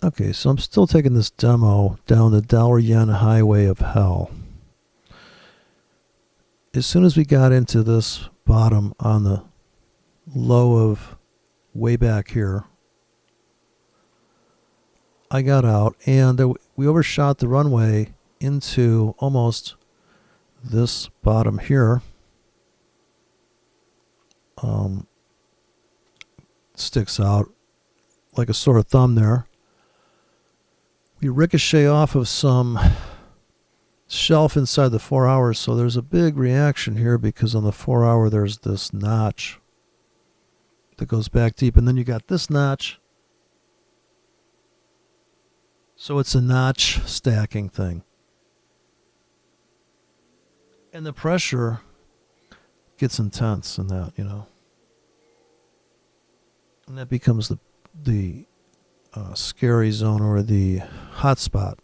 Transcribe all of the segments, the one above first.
Okay, so I'm still taking this demo down the dollar yen highway of hell. As soon as we got into this bottom on the low of way back here, I got out and we overshot the runway into almost this bottom here. Sticks out like a sore thumb there. We ricochet off of some shelf inside the 4 hours, so there's a big reaction here because on the 4 hour there's this notch that goes back deep, and then you got this notch. So it's a notch stacking thing. And the pressure gets intense in that, And that becomes the scary zone or the hot spot.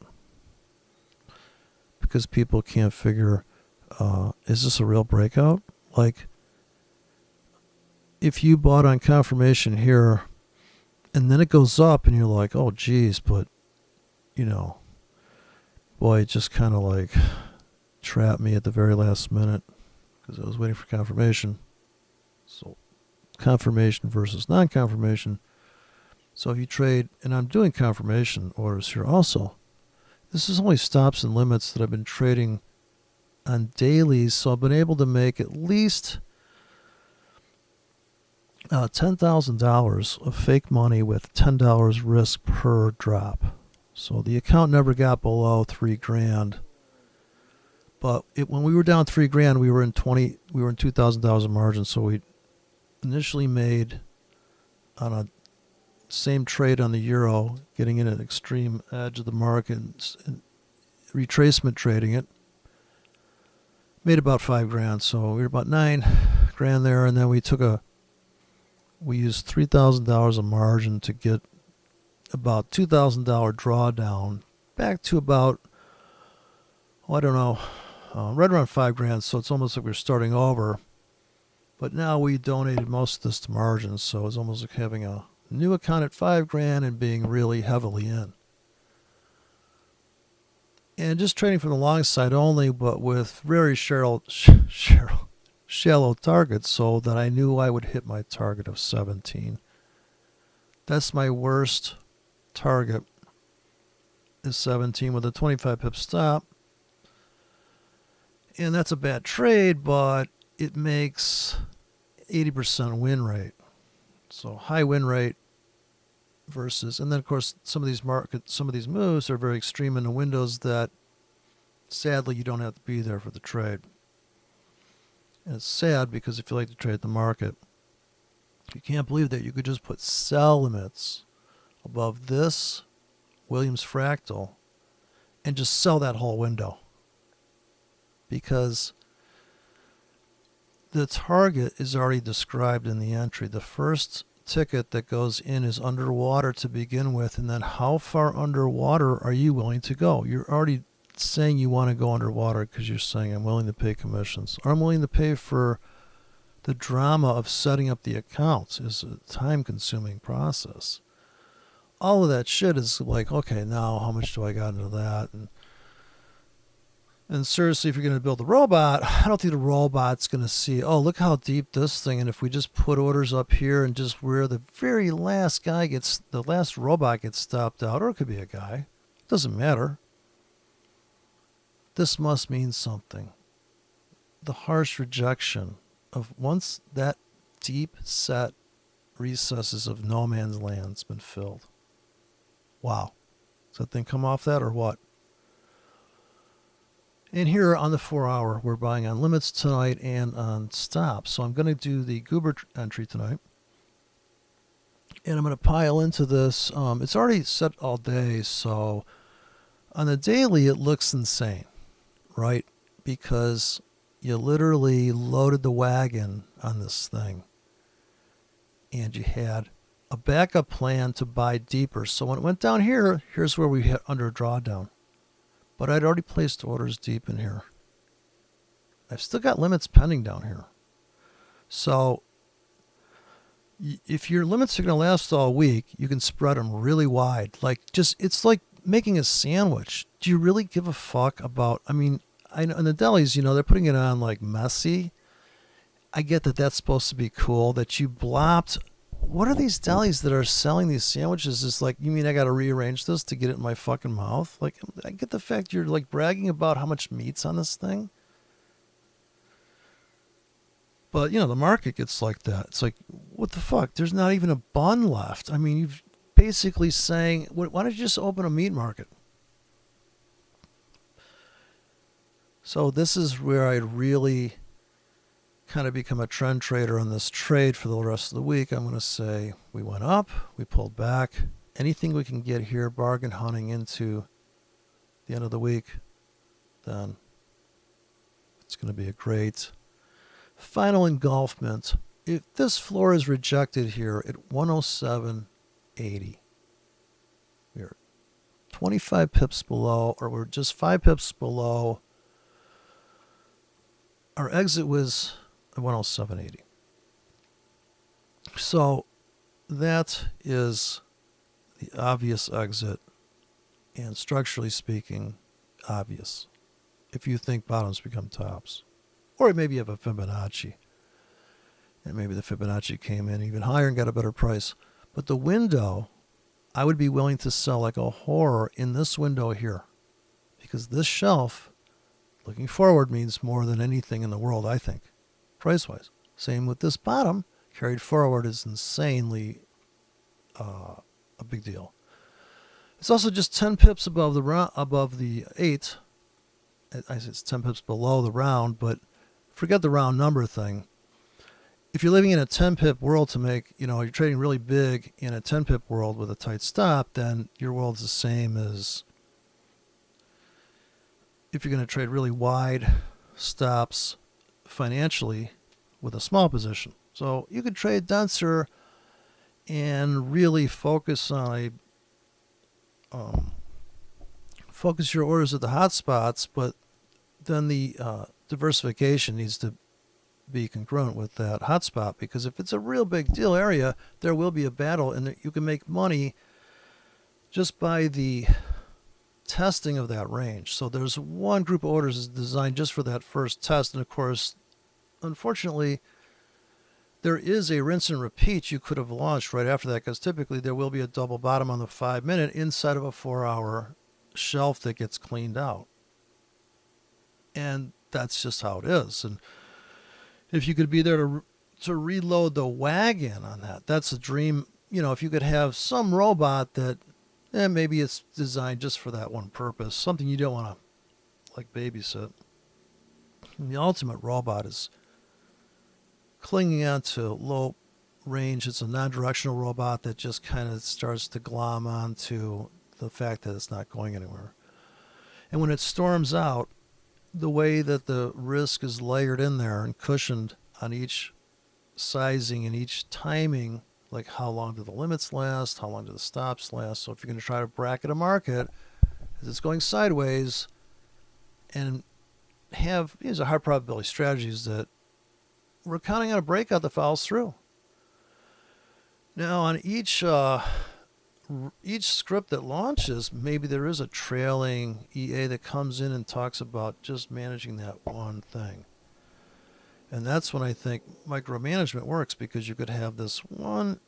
Because people can't figure, is this a real breakout? Like, if you bought on confirmation here, and then it goes up, and you're like, oh, geez, but, boy, it just kind of like trapped me at the very last minute because I was waiting for confirmation. So, confirmation versus non-confirmation. So if you trade, and I'm doing confirmation orders here also, this is only stops and limits that I've been trading on dailies, so I've been able to make at least $10,000 of fake money with $10 risk per drop. So the account never got below $3,000. But when we were down $3,000, we were in $2,000 of margin. So we initially made on a same trade on the euro, getting in an extreme edge of the market and retracement trading it, made about $5,000. So we were about $9,000 there, and then we used $3,000 of margin to get about $2,000 drawdown back to about, right around $5,000. So it's almost like we're starting over. But now we donated most of this to margin, so it's almost like having a new account at $5,000 and being really heavily in. And just trading from the long side only, but with very shallow targets, so that I knew I would hit my target of 17. That's my worst target, is 17 with a 25 pip stop. And that's a bad trade, but it makes 80% win rate. So high win rate versus, and then of course some of these moves are very extreme in the windows that sadly you don't have to be there for the trade. And it's sad because if you like to trade the market, you can't believe that you could just put sell limits above this Williams fractal and just sell that whole window. Because the target is already described in the entry. The first ticket that goes in is underwater to begin with, and then how far underwater are you willing to go? You're already saying you want to go underwater because you're saying I'm willing to pay commissions, or I'm willing to pay for the drama of setting up the accounts. Is a time-consuming process. All of that shit is like, okay, now how much do I got into that? And seriously, if you're going to build a robot, I don't think the robot's going to see, oh, look how deep this thing, and if we just put orders up here and just where the very last the last robot gets stopped out, or it could be a guy, it doesn't matter. This must mean something. The harsh rejection of once that deep set recesses of no man's land's been filled. Wow. Does that thing come off that or what? And here on the 4 hour, we're buying on limits tonight and on stops. So I'm going to do the Goober entry tonight. And I'm going to pile into this. It's already set all day. So on the daily, it looks insane, right? Because you literally loaded the wagon on this thing. And you had a backup plan to buy deeper. So when it went down here, here's where we hit under a drawdown. But I'd already placed orders deep in here. I've still got limits pending down here. So If your limits are going to last all week, you can spread them really wide. It's like making a sandwich. Do you really give a fuck about, I mean, I know in the delis, they're putting it on like messy. I get that that's supposed to be cool, that you blopped. What are these delis that are selling these sandwiches? It's like, you mean I got to rearrange this to get it in my fucking mouth? Like, I get the fact you're like bragging about how much meat's on this thing. But, the market gets like that. It's like, what the fuck? There's not even a bun left. I mean, you've basically saying, why don't you just open a meat market? So this is where I really kind of become a trend trader on this trade for the rest of the week. I'm going to say we went up, we pulled back. Anything we can get here, bargain hunting into the end of the week, then it's going to be a great final engulfment. If this floor is rejected here at 107.80, we're 25 pips below, or we're just 5 pips below. Our exit was at 107.80. So that is the obvious exit, and structurally speaking, obvious. If you think bottoms become tops. Or maybe you have a Fibonacci. And maybe the Fibonacci came in even higher and got a better price. But the window, I would be willing to sell like a horror in this window here. Because this shelf, looking forward, means more than anything in the world, I think, price-wise. Same with this bottom. Carried forward is insanely a big deal. It's also just 10 pips above the 8. I say it's 10 pips below the round, but forget the round number thing. If you're living in a 10 pip world to make, you're trading really big in a 10 pip world with a tight stop, then your world's the same as if you're going to trade really wide stops financially with a small position. So you could trade denser and really focus on focus your orders at the hot spots, but then the diversification needs to be congruent with that hotspot, because if it's a real big deal area, there will be a battle, and you can make money just by the testing of that range. So there's one group of orders designed just for that first test, and of course, unfortunately, there is a rinse and repeat you could have launched right after that, because typically there will be a double bottom on the 5-minute inside of a 4-hour shelf that gets cleaned out. And that's just how it is. And if you could be there to reload the wagon on that, that's a dream. If you could have some robot that maybe it's designed just for that one purpose, something you don't want to like babysit. And the ultimate robot is clinging on to low range. It's a non-directional robot that just kind of starts to glom onto the fact that it's not going anywhere. And when it storms out, the way that the risk is layered in there and cushioned on each sizing and each timing, like how long do the limits last, how long do the stops last. So if you're going to try to bracket a market as it's going sideways and have these are high probability strategies that we're counting on a breakout that follows through. Now on each script that launches, maybe there is a trailing EA that comes in and talks about just managing that one thing. And that's when I think micromanagement works, because you could have this one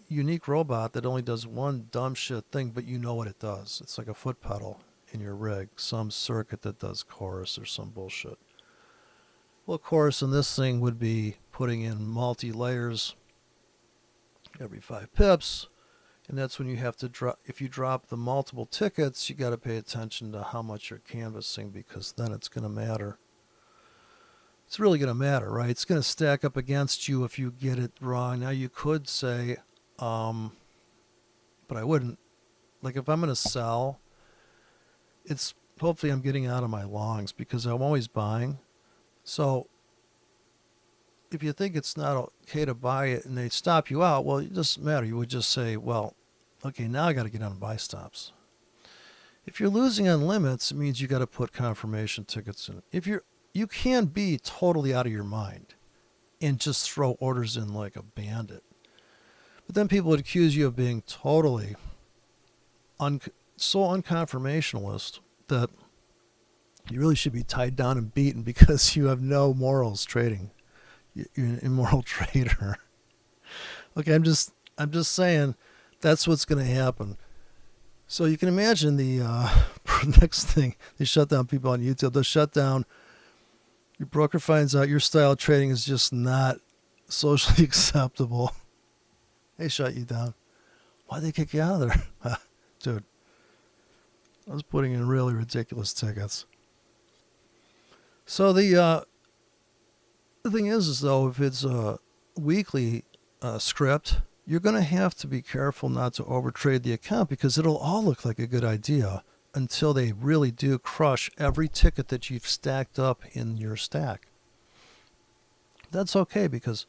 unique robot that only does one dumb shit thing, but you know what it does. It's like a foot pedal in your rig, some circuit that does chorus or some bullshit. Well, chorus in this thing would be putting in multi-layers every 5 pips. And that's when you have to drop, if you drop the multiple tickets, you got to pay attention to how much you're canvassing, because then it's going to matter. It's really going to matter, right? It's going to stack up against you if you get it wrong. Now you could say, but I wouldn't. Like if I'm going to sell, it's hopefully I'm getting out of my longs, because I'm always buying. So if you think it's not okay to buy it and they stop you out, well, it doesn't matter. You would just say, well, okay, now I got to get on buy stops. If you're losing on limits, it means you got to put confirmation tickets in. You can be totally out of your mind. and just throw orders in like a bandit. But then people would accuse you of being totally so unconfirmationalist that you really should be tied down and beaten because you have no morals trading. You're an immoral trader. Okay, I'm just saying that's what's going to happen. So you can imagine the next thing, they shut down people on YouTube. They'll shut down, your broker finds out your style of trading is just not socially acceptable. They shut you down. Why'd they kick you out of there? Dude, I was putting in really ridiculous tickets. So the thing is though, if it's a weekly script, you're going to have to be careful not to overtrade the account because it'll all look like a good idea until they really do crush every ticket that you've stacked up in your stack. That's okay because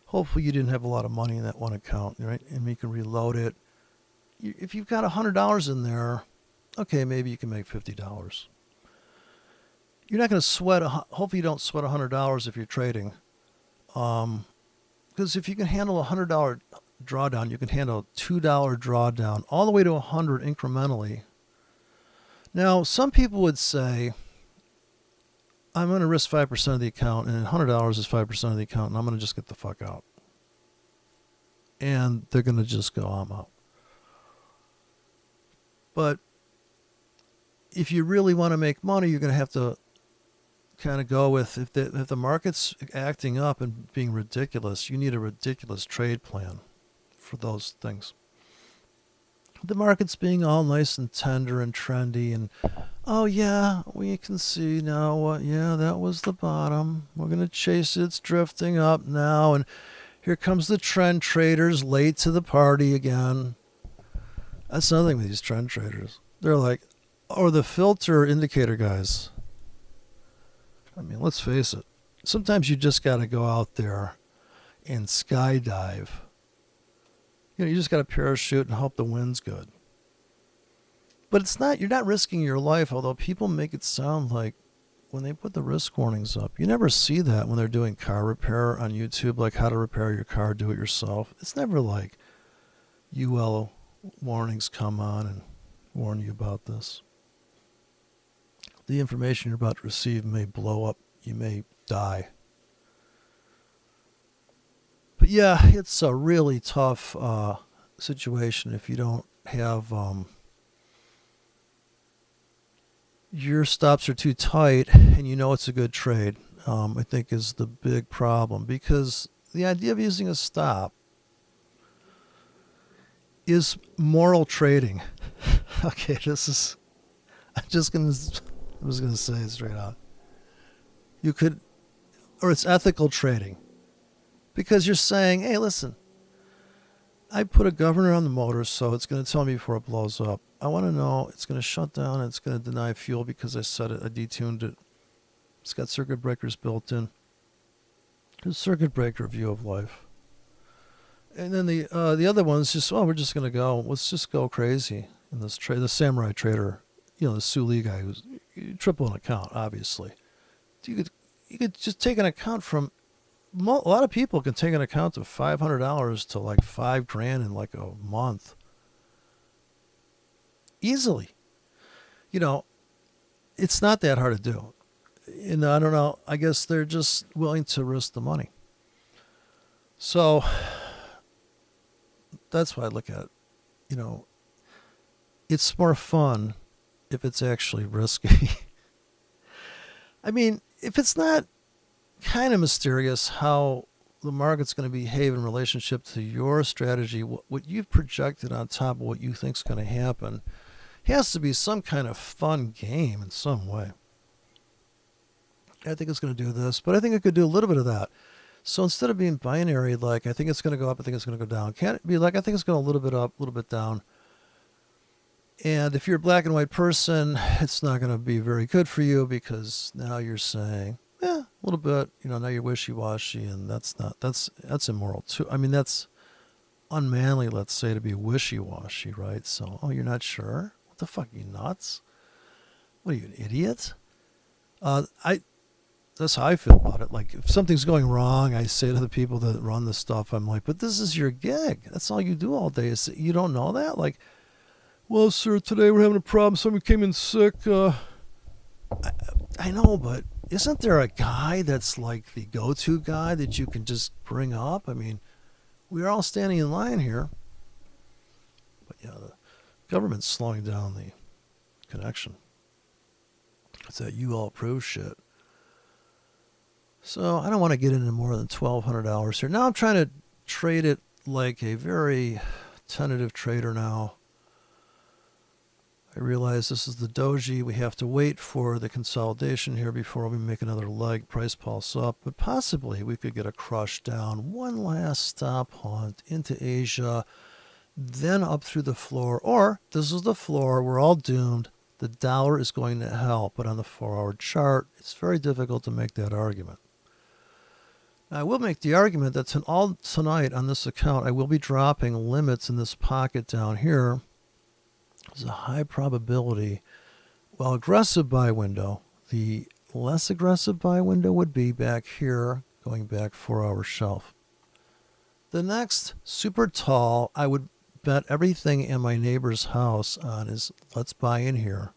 hopefully you didn't have a lot of money in that one account, right? And you can reload it. If you've got $100 in there, okay, maybe you can make $50. You're not going to sweat, hopefully you don't sweat $100 if you're trading. Because if you can handle a $100 drawdown, you can handle a $2 drawdown all the way to 100 incrementally. Now, some people would say, I'm going to risk 5% of the account, and $100 is 5% of the account, and I'm going to just get the fuck out. And they're going to just go, I'm out. But if you really want to make money, you're going to have to kind of go with, if the market's acting up and being ridiculous, you need a ridiculous trade plan for those things. The market's being all nice and tender and trendy and, oh yeah, we can see now what, yeah, that was the bottom. We're going to chase it. It's drifting up now. And here comes the trend traders late to the party again. That's another thing with these trend traders. They're like, or the filter indicator guys. I mean, let's face it. Sometimes you just got to go out there and skydive. You know, you just got to parachute and hope the wind's good. But it's not, you're not risking your life, although people make it sound like when they put the risk warnings up, you never see that when they're doing car repair on YouTube, like how to repair your car, do it yourself. It's never like UL warnings come on and warn you about this. The information you're about to receive may blow up. You may die. But yeah, it's a really tough situation if you don't have your stops are too tight and you know it's a good trade. I think is the big problem, because the idea of using a stop is moral trading. Okay, this is, I was going to say it straight out. You could, or it's ethical trading. Because you're saying, hey, listen, I put a governor on the motor, so it's going to tell me before it blows up. I want to know it's going to shut down and it's going to deny fuel because I set it, I detuned it. It's got circuit breakers built in. There's a circuit breaker view of life. And then the other one is just, oh, we're just going to go. Let's just go crazy in this trade. The samurai trader, you know, the Suli guy who's triple an account, obviously. You could just take an account from, a lot of people can take an account of $500 to like $5,000 in like a month. Easily. You know, it's not that hard to do. And I don't know, I guess they're just willing to risk the money. So that's why I look at it. You know, it's more fun if it's actually risky. I mean, if it's not kind of mysterious how the market's going to behave in relationship to your strategy, what you've projected on top of what you think is going to happen, has to be some kind of fun game in some way. I think it's going to do this, but I think it could do a little bit of that. So instead of being binary, like I think it's going to go up, I think it's going to go down, can't it be like I think it's going a little bit up, a little bit down? And if you're a black and white person, it's not going to be very good for you, because now you're saying, a little bit, you know, now you're wishy-washy, and that's immoral too. I mean, that's unmanly, let's say, to be wishy-washy, right? So, oh, you're not sure? What the fuck, are you nuts? What are you, an idiot? that's how I feel about it. Like if something's going wrong, I say to the people that run the stuff, I'm like, but this is your gig. That's all you do all day. You don't know that? Like, well, sir, today we're having a problem. Somebody came in sick. I know, but isn't there a guy that's like the go-to guy that you can just bring up? I mean, we're all standing in line here. But yeah, the government's slowing down the connection. It's that you all approve shit. So I don't want to get into more than $1,200 here. Now I'm trying to trade it like a very tentative trader now. I realize this is the doji. We have to wait for the consolidation here before we make another leg, price pulse up. But possibly we could get a crush down. One last stop hunt into Asia, then up through the floor. Or this is the floor. We're all doomed. The dollar is going to hell. But on the 4-hour chart, it's very difficult to make that argument. Now, I will make the argument that tonight on this account, I will be dropping limits in this pocket down here. There's a high probability, well, aggressive buy window. The less aggressive buy window would be back here, going back 4-hour shelf. The next super tall, I would bet everything in my neighbor's house on is let's buy in here.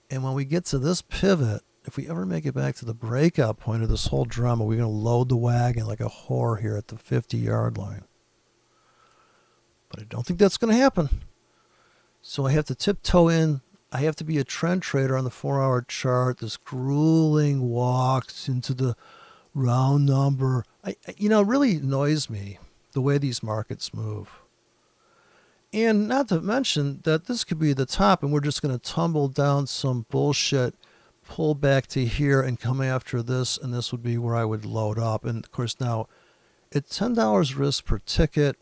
And when we get to this pivot, if we ever make it back to the breakout point of this whole drama, we're going to load the wagon like a whore here at the 50-yard line. But I don't think that's going to happen. So I have to tiptoe in. I have to be a trend trader on the 4-hour chart. This grueling walks into the round number. It really annoys me the way these markets move. And not to mention that this could be the top and we're just going to tumble down some bullshit, pull back to here and come after this, and this would be where I would load up. And of course now, at $10 risk per ticket,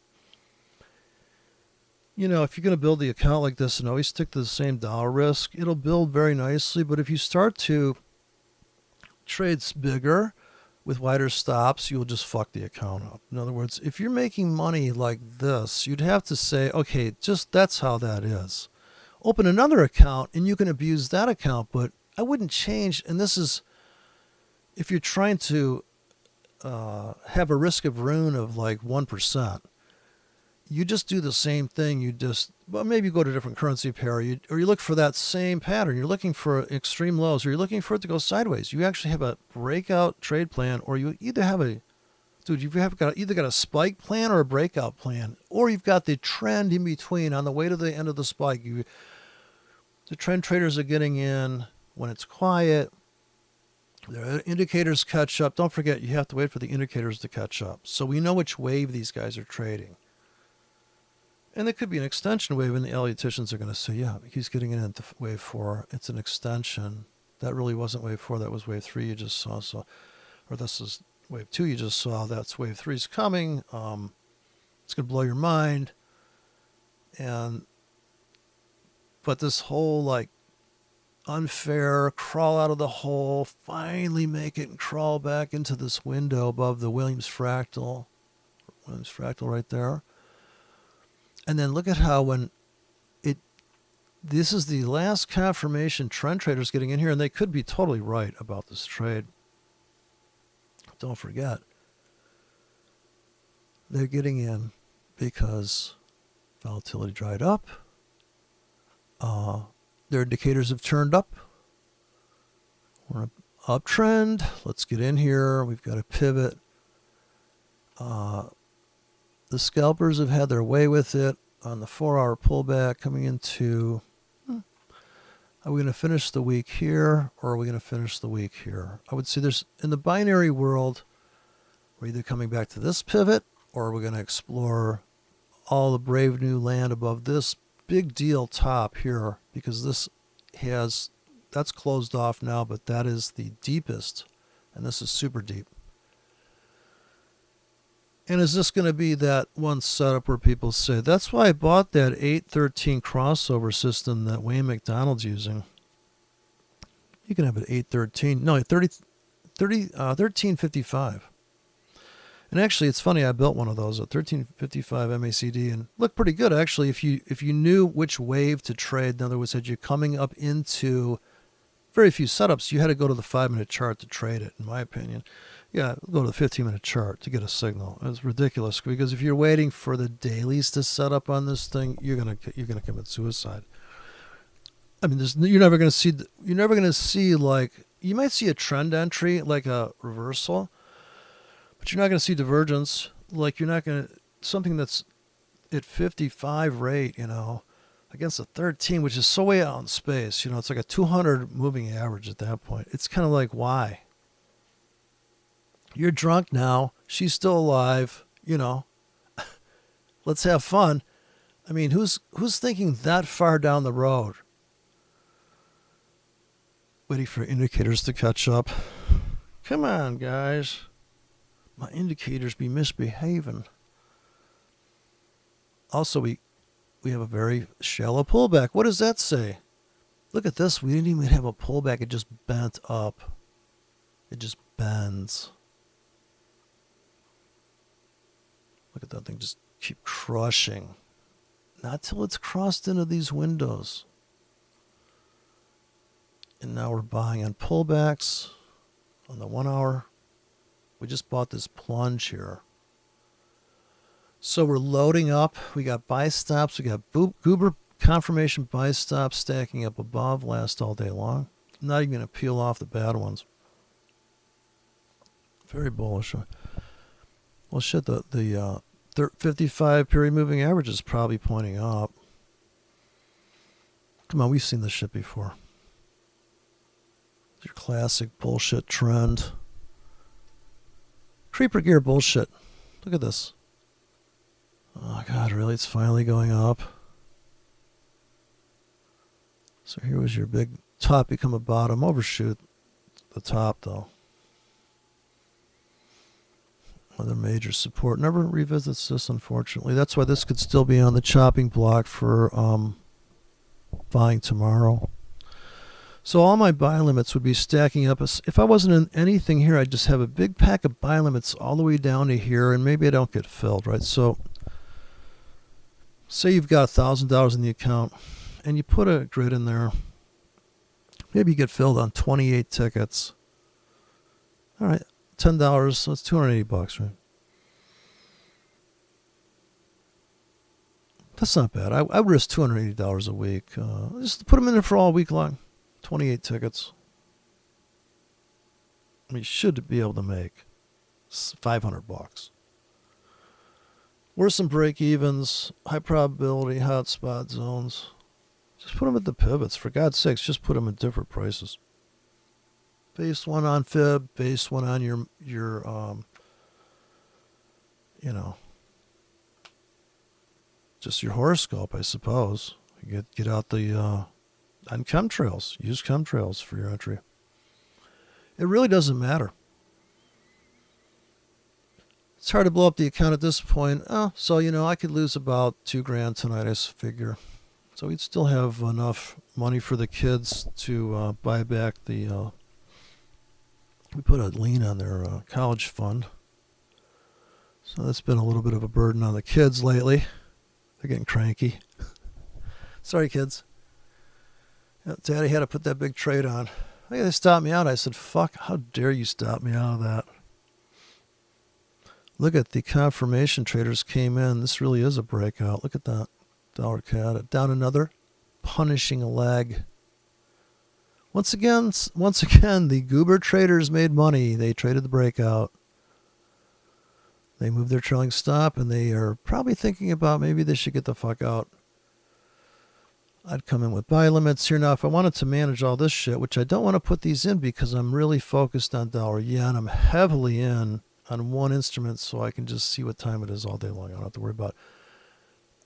if you're going to build the account like this and always stick to the same dollar risk, it'll build very nicely. But if you start to trade bigger with wider stops, you'll just fuck the account up. In other words, if you're making money like this, you'd have to say, okay, just that's how that is. Open another account and you can abuse that account, but I wouldn't change. And this is, if you're trying to have a risk of ruin of like 1%, you just do the same thing. Maybe you go to a different currency pair, or you look for that same pattern. You're looking for extreme lows, or you're looking for it to go sideways. You actually have a breakout trade plan, or you either have you've either got a spike plan or a breakout plan, or you've got the trend in between on the way to the end of the spike. The trend traders are getting in when it's quiet. The indicators catch up. Don't forget, you have to wait for the indicators to catch up. So we know which wave these guys are trading. And it could be an extension wave, and the Ellioticians are going to say, yeah, he's getting in into wave 4. It's an extension. That really wasn't wave 4. That was wave 3 you just saw. Or this is wave 2 you just saw. That's wave 3 is coming. It's going to blow your mind. But this whole like unfair crawl out of the hole, finally make it and crawl back into this window above the Williams fractal right there. And then look at how this is the last confirmation trend traders getting in here, and they could be totally right about this trade. Don't forget, they're getting in because volatility dried up. Their indicators have turned up. We're an uptrend. Let's get in here. We've got a pivot. The scalpers have had their way with it on the 4-hour pullback coming into, are we going to finish the week here or are we going to finish the week here? I would say in the binary world, we're either coming back to this pivot or we're going to explore all the brave new land above this big deal top here, because that's closed off now, but that is the deepest, and this is super deep. And is this going to be that one setup where people say, that's why I bought that 813 crossover system that Wayne McDonald's using? You can have an 813. No, 1355. And actually, it's funny, I built one of those, a 1355 MACD, and looked pretty good, actually, if you knew which wave to trade. In other words, had you coming up into very few setups. You had to go to the 5-minute chart to trade it, in my opinion. Yeah, go to the 15-minute chart to get a signal. It's ridiculous because if you're waiting for the dailies to set up on this thing, you're gonna commit suicide. I mean, you're never gonna see like, you might see a trend entry like a reversal, but you're not gonna see divergence. Like, you're not gonna, something that's at 55 rate, against a 13, which is so way out in space. It's like a 200 moving average at that point. It's kind of like, why? You're drunk now. She's still alive. Let's have fun. I mean, who's thinking that far down the road? Waiting for indicators to catch up. Come on, guys. My indicators be misbehaving. Also, we have a very shallow pullback. What does that say? Look at this. We didn't even have a pullback. It just bent up. It just bends. Look at that thing just keep crushing. Not till it's crossed into these windows. And now we're buying on pullbacks on the 1 hour. We just bought this plunge here. So we're loading up. We got buy stops. We got goober confirmation buy stops stacking up above, last all day long. I'm not even going to peel off the bad ones. Very bullish. Well, shit, the 55 period moving average is probably pointing up. Come on, we've seen this shit before. It's your classic bullshit trend. Creeper gear bullshit. Look at this. Oh, God, really? It's finally going up. So here was your big top become a bottom. Overshoot the top, though. Another major support. Never revisits this, unfortunately. That's why this could still be on the chopping block for buying tomorrow. So all my buy limits would be stacking up. If I wasn't in anything here, I'd just have a big pack of buy limits all the way down to here, and maybe I don't get filled, right? So say you've got $1,000 in the account, and you put a grid in there. Maybe you get filled on 28 tickets. All right, $10, so that's $280, right? That's not bad. I would risk $280 a week. Just put them in there for all week long. 28 tickets. I mean, you should be able to make $500. Where's some break evens, high probability, hot spot zones? Just put them at the pivots. For God's sakes, just put them at different prices. Base one on fib, base one on your just your horoscope, I suppose. You get out the on chemtrails. Use chemtrails for your entry. It really doesn't matter. It's hard to blow up the account at this point. So I could lose about $2,000 tonight, I figure. So we'd still have enough money for the kids to buy back the. We put a lien on their college fund. So that's been a little bit of a burden on the kids lately. They're getting cranky. Sorry, kids. Daddy had to put that big trade on. They stopped me out. I said, fuck, how dare you stop me out of that? Look at the confirmation traders came in. This really is a breakout. Look at that. Dollar CAD. Down another. Punishing a leg. Once again, the goober traders made money. They traded the breakout. They moved their trailing stop, and they are probably thinking about maybe they should get the fuck out. I'd come in with buy limits here. Now, if I wanted to manage all this shit, which I don't want to put these in because I'm really focused on dollar yen. I'm heavily in on one instrument so I can just see what time it is all day long. I don't have to worry about,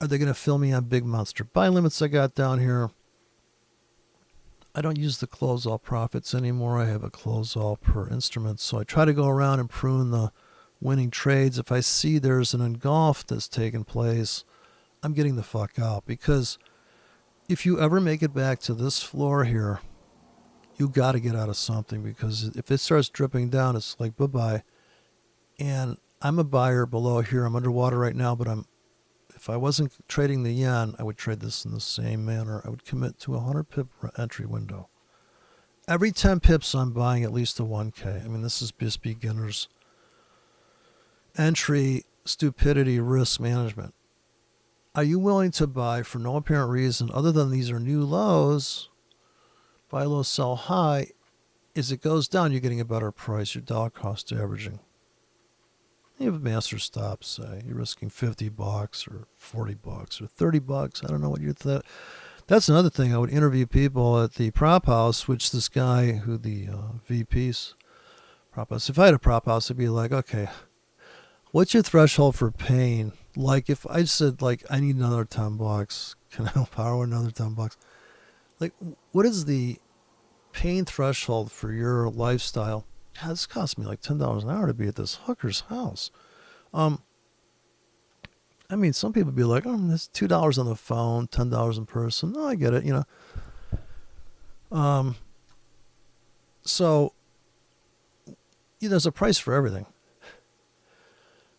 are they going to fill me on big monster buy limits I got down here? I don't use the close all profits anymore. I have a close all per instrument. So I try to go around and prune the winning trades. If I see there's an engulf that's taking place, I'm getting the fuck out, because if you ever make it back to this floor here, you got to get out of something, because if it starts dripping down, it's like bye-bye. And I'm a buyer below here. I'm underwater right now, but if I wasn't trading the yen, I would trade this in the same manner. I would commit to a 100 pip entry window. Every 10 pips, I'm buying at least a 1K. I mean, this is just beginner's entry stupidity risk management. Are you willing to buy for no apparent reason other than these are new lows, buy low, sell high? As it goes down, you're getting a better price. Your dollar cost averaging. You have a master stop, say. You're risking $50 or $40 or $30. I don't know what you're That's another thing. I would interview people at the prop house, which this guy who the VP's prop house. If I had a prop house, it'd be like, okay, what's your threshold for pain? Like if I said like I need another $10, can I borrow another $10? Like what is the pain threshold for your lifestyle? God, this cost me like $10 an hour to be at this hooker's house. I mean, some people be like, oh, that's $2 on the phone, $10 in person. No, I get it, you know. So there's a price for everything.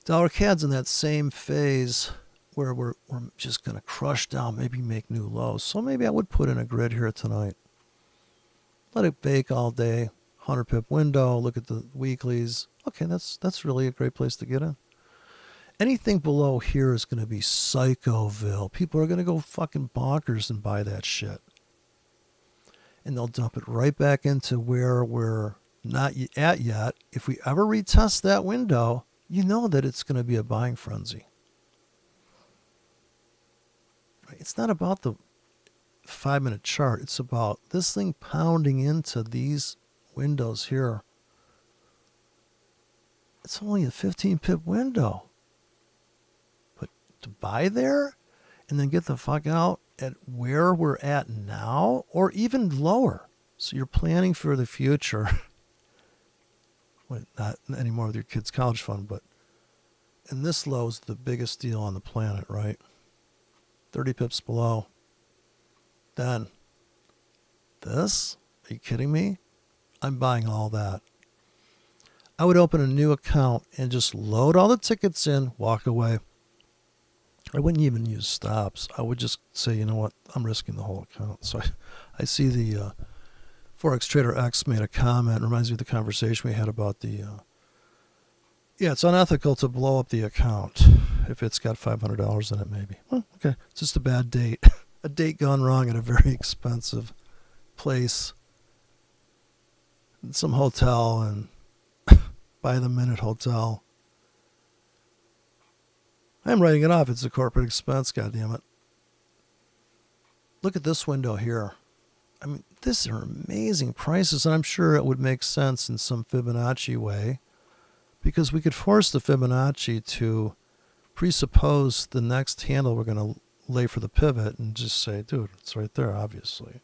Dollar CAD's in that same phase where we're just going to crush down, maybe make new lows. So maybe I would put in a grid here tonight. Let it bake all day, 100 pip window, look at the weeklies. Okay, that's really a great place to get in. Anything below here is going to be Psychoville. People are going to go fucking bonkers and buy that shit. And they'll dump it right back into where we're not at yet. If we ever retest that window, you know that it's going to be a buying frenzy. It's not about the 5-minute chart. It's about this thing pounding into these windows here. It's only a 15 pip window. But to buy there and then get the fuck out at where we're at now or even lower. So you're planning for the future. Well, not anymore with your kid's college fund, but and this low is the biggest deal on the planet, right? 30 pips below. Then this? Are you kidding me? I'm buying all that. I would open a new account and just load all the tickets in, walk away. I wouldn't even use stops. I would just say, you know what? I'm risking the whole account. So I see the Forex Trader X made a comment. It reminds me of the conversation we had about the... yeah, it's unethical to blow up the account if it's got $500 in it, maybe. Well, okay, it's just a bad date. A date gone wrong at a very expensive place. Some hotel and by the minute hotel. I'm writing it off. It's a corporate expense, goddammit. Look at this window here. I mean, these are amazing prices, and I'm sure it would make sense in some Fibonacci way because we could force the Fibonacci to presuppose the next handle we're going to lay for the pivot and just say, dude, it's right there, obviously.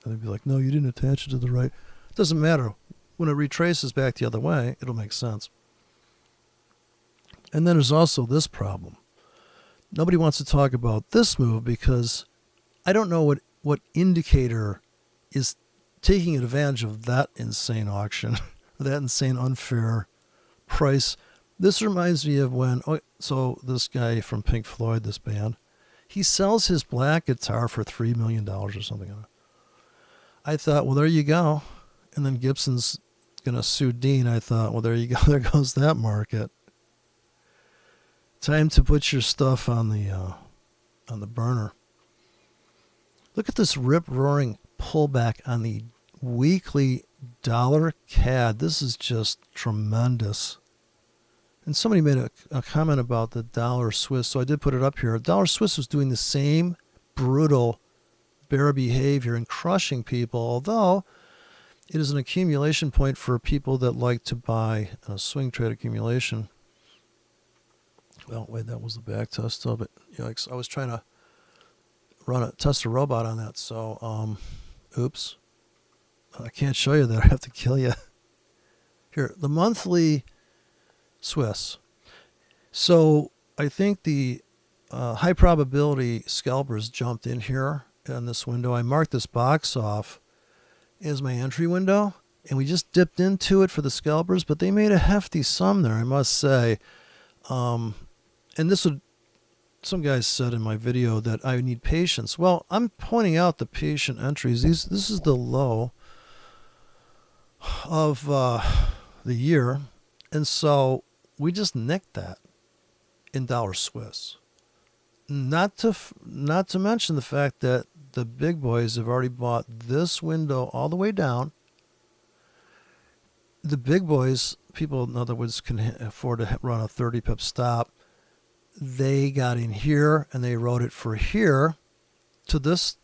And they'd be like, no, you didn't attach it to the right. It doesn't matter. When it retraces back the other way, it'll make sense. And then there's also this problem. Nobody wants to talk about this move because I don't know what indicator is taking advantage of that insane auction, that insane unfair price. This reminds me of when, so this guy from Pink Floyd, this band, he sells his black guitar for $3 million or something. I thought, well, there you go. And then Gibson's going to sue Dean. I thought, well, there you go. There goes that market. Time to put your stuff on the burner. Look at this rip-roaring pullback on the weekly dollar CAD. This is just tremendous. And somebody made a comment about the dollar Swiss, so I did put it up here. Dollar Swiss was doing the same brutal bear behavior and crushing people, although it is an accumulation point for people that like to buy a swing trade accumulation. Well, wait, that was the back test of it. I was trying to test a robot on that, so, oops. I can't show you that. I have to kill you. Here, the monthly Swiss. So I think the high probability scalpers jumped in here in this window. I marked this box off as my entry window, and we just dipped into it for the scalpers, but they made a hefty sum there, I must say. And some guys said in my video that I need patience. Well, I'm pointing out the patient entries. This is the low. of the year. And so we just nicked that in dollar Swiss. Not to mention the fact that the big boys have already bought this window all the way down. The big boys, people in other words, can afford to run a 30 pip stop. They got in here and they wrote it for here to this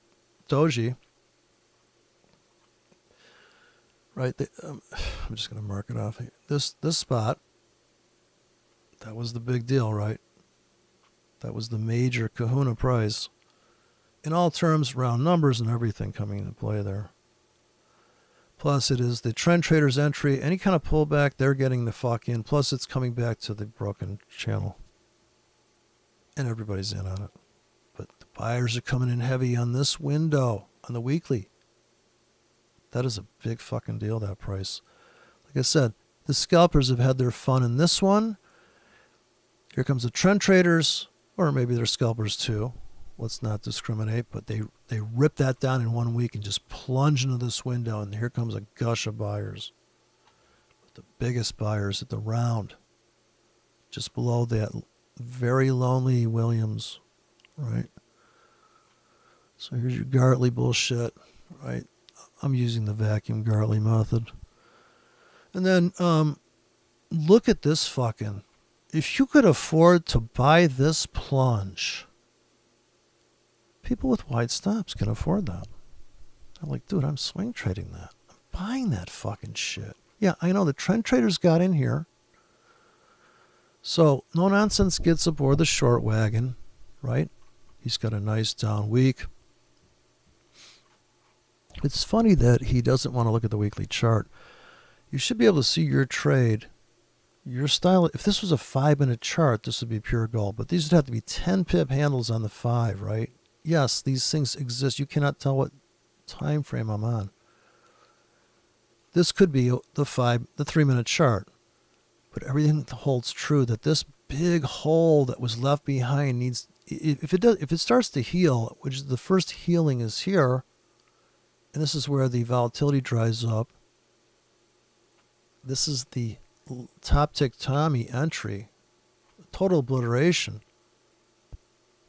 doji. Right, I'm just going to mark it off here. This spot, that was the big deal, right? That was the major kahuna price. In all terms, round numbers and everything coming into play there. Plus, it is the trend traders entry. Any kind of pullback, they're getting the fuck in. Plus, it's coming back to the broken channel. And everybody's in on it. But the buyers are coming in heavy on this window, on the weekly. That is a big fucking deal, that price. Like I said, the scalpers have had their fun in this one. Here comes the trend traders, or maybe they're scalpers too. Let's not discriminate, but they rip that down in 1 week and just plunge into this window, and here comes a gush of buyers. The biggest buyers at the round, just below that very lonely Williams, right? So here's your Gartley bullshit, right? I'm using the vacuum Gartley method. And then look at this fucking, if you could afford to buy this plunge, people with wide stops can afford that. I'm like, dude, I'm swing trading that. I'm buying that fucking shit. Yeah, I know the trend traders got in here. So no nonsense gets aboard the short wagon, right? He's got a nice down week. It's funny that he doesn't want to look at the weekly chart. You should be able to see your trade, your style. If this was a 5-minute chart, this would be pure gold. But these would have to be 10 pip handles on the 5, right? Yes, these things exist. You cannot tell what time frame I'm on. This could be the 3-minute chart. But everything holds true that this big hole that was left behind needs, if it starts to heal, which is the first healing is here, and this is where the volatility dries up. This is the top tick Tommy entry. Total obliteration.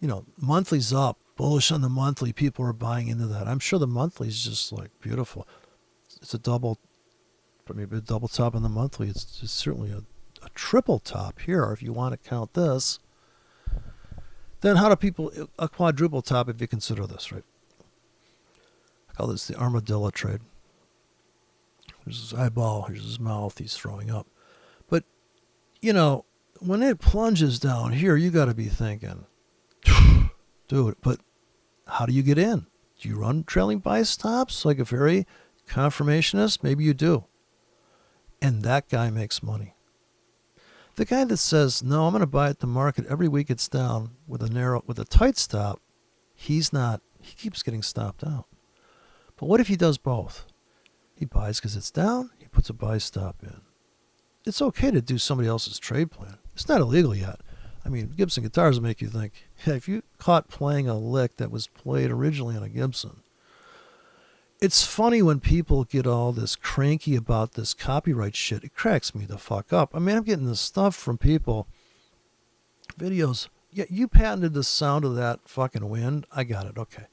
You know, monthly's up. Bullish on the monthly. People are buying into that. I'm sure the monthly is just like beautiful. It's a double, maybe a double top on the monthly. It's certainly a triple top here if you want to count this. Then how do people, a quadruple top if you consider this, right? I call this the armadillo trade. Here's his eyeball, here's his mouth, he's throwing up. But, you know, when it plunges down here, you got to be thinking, dude, but how do you get in? Do you run trailing buy stops like a very confirmationist? Maybe you do. And that guy makes money. The guy that says, no, I'm going to buy at the market every week it's down with a tight stop, he keeps getting stopped out. But what if he does both? He buys because it's down, he puts a buy stop in. It's okay to do somebody else's trade plan. It's not illegal yet. I mean, Gibson guitars will make you think, hey, if you caught playing a lick that was played originally on a Gibson. It's funny when people get all this cranky about this copyright shit. It cracks me the fuck up. I mean, I'm getting this stuff from people, videos. Yeah, you patented the sound of that fucking wind. I got it. Okay.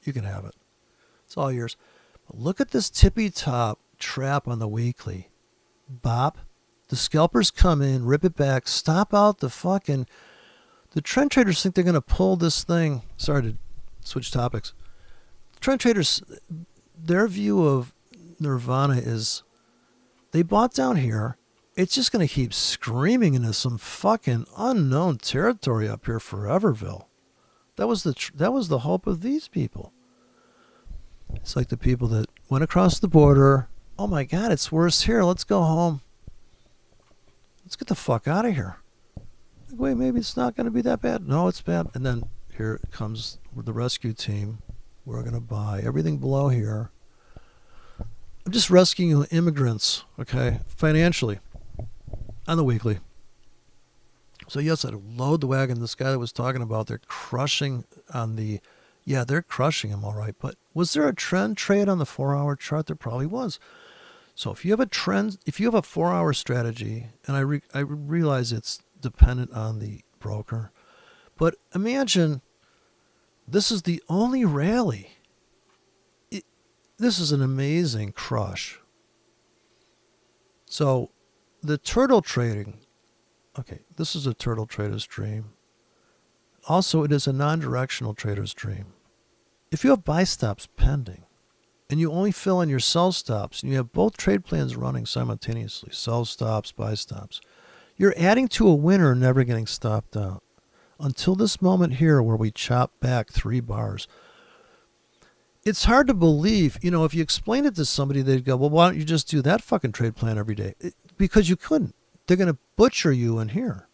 You can have it. It's all yours. But look at this tippy top trap on the weekly. Bop. The scalpers come in, rip it back, stop out the fucking... The trend traders think they're going to pull this thing. Sorry to switch topics. Trend traders, their view of nirvana is they bought down here. It's just going to keep screaming into some fucking unknown territory up here foreverville. That was the hope of these people. It's like the people that went across the border. Oh my God, it's worse here. Let's go home. Let's get the fuck out of here. Wait, maybe it's not going to be that bad. No, it's bad. And then here comes the rescue team. We're going to buy everything below here. I'm just rescuing immigrants, okay, financially, on the weekly. So yes, I'd load the wagon. This guy that was talking about, they're crushing on the, yeah, they're crushing him all right. But was there a trend trade on the 4-hour chart? There probably was. So if you have a trend, if you have a 4-hour strategy, and I realize it's dependent on the broker, but imagine this is the only rally. This is an amazing crush. So the turtle trading, okay, this is a turtle trader's dream. Also, it is a non-directional trader's dream. If you have buy stops pending, and you only fill in your sell stops, and you have both trade plans running simultaneously, sell stops, buy stops, you're adding to a winner, never getting stopped out. Until this moment here where we chop back 3 bars. It's hard to believe, if you explain it to somebody, they'd go, well, why don't you just do that fucking trade plan every day? Because you couldn't. They're going to butcher you in here.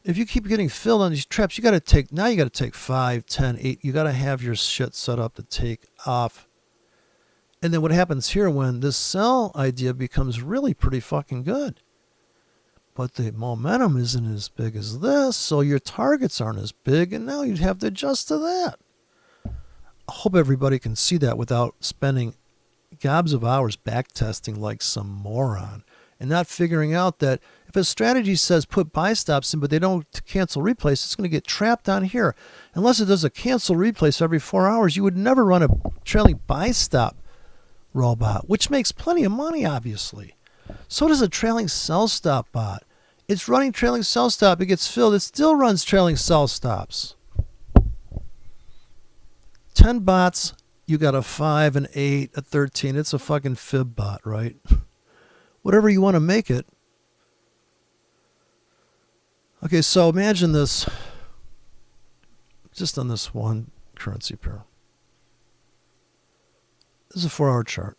If you keep getting filled on these traps, you got to take 5, 10, 8. You got to have your shit set up to take off. And then what happens here when this sell idea becomes really pretty fucking good? But the momentum isn't as big as this, so your targets aren't as big, and now you'd have to adjust to that. I hope everybody can see that without spending gobs of hours back testing like some moron and not figuring out that if a strategy says put buy stops in but they don't cancel replace, it's going to get trapped on here. Unless it does a cancel replace every 4 hours, you would never run a trailing buy stop robot, which makes plenty of money, obviously. So does a trailing sell stop bot. It's running trailing sell stop. It gets filled. It still runs trailing sell stops. 10 bots, you got a 5, an 8, a 13. It's a fucking fib bot, right? Whatever you want to make it. Okay, so imagine this just on this one currency pair. This is a 4-hour chart.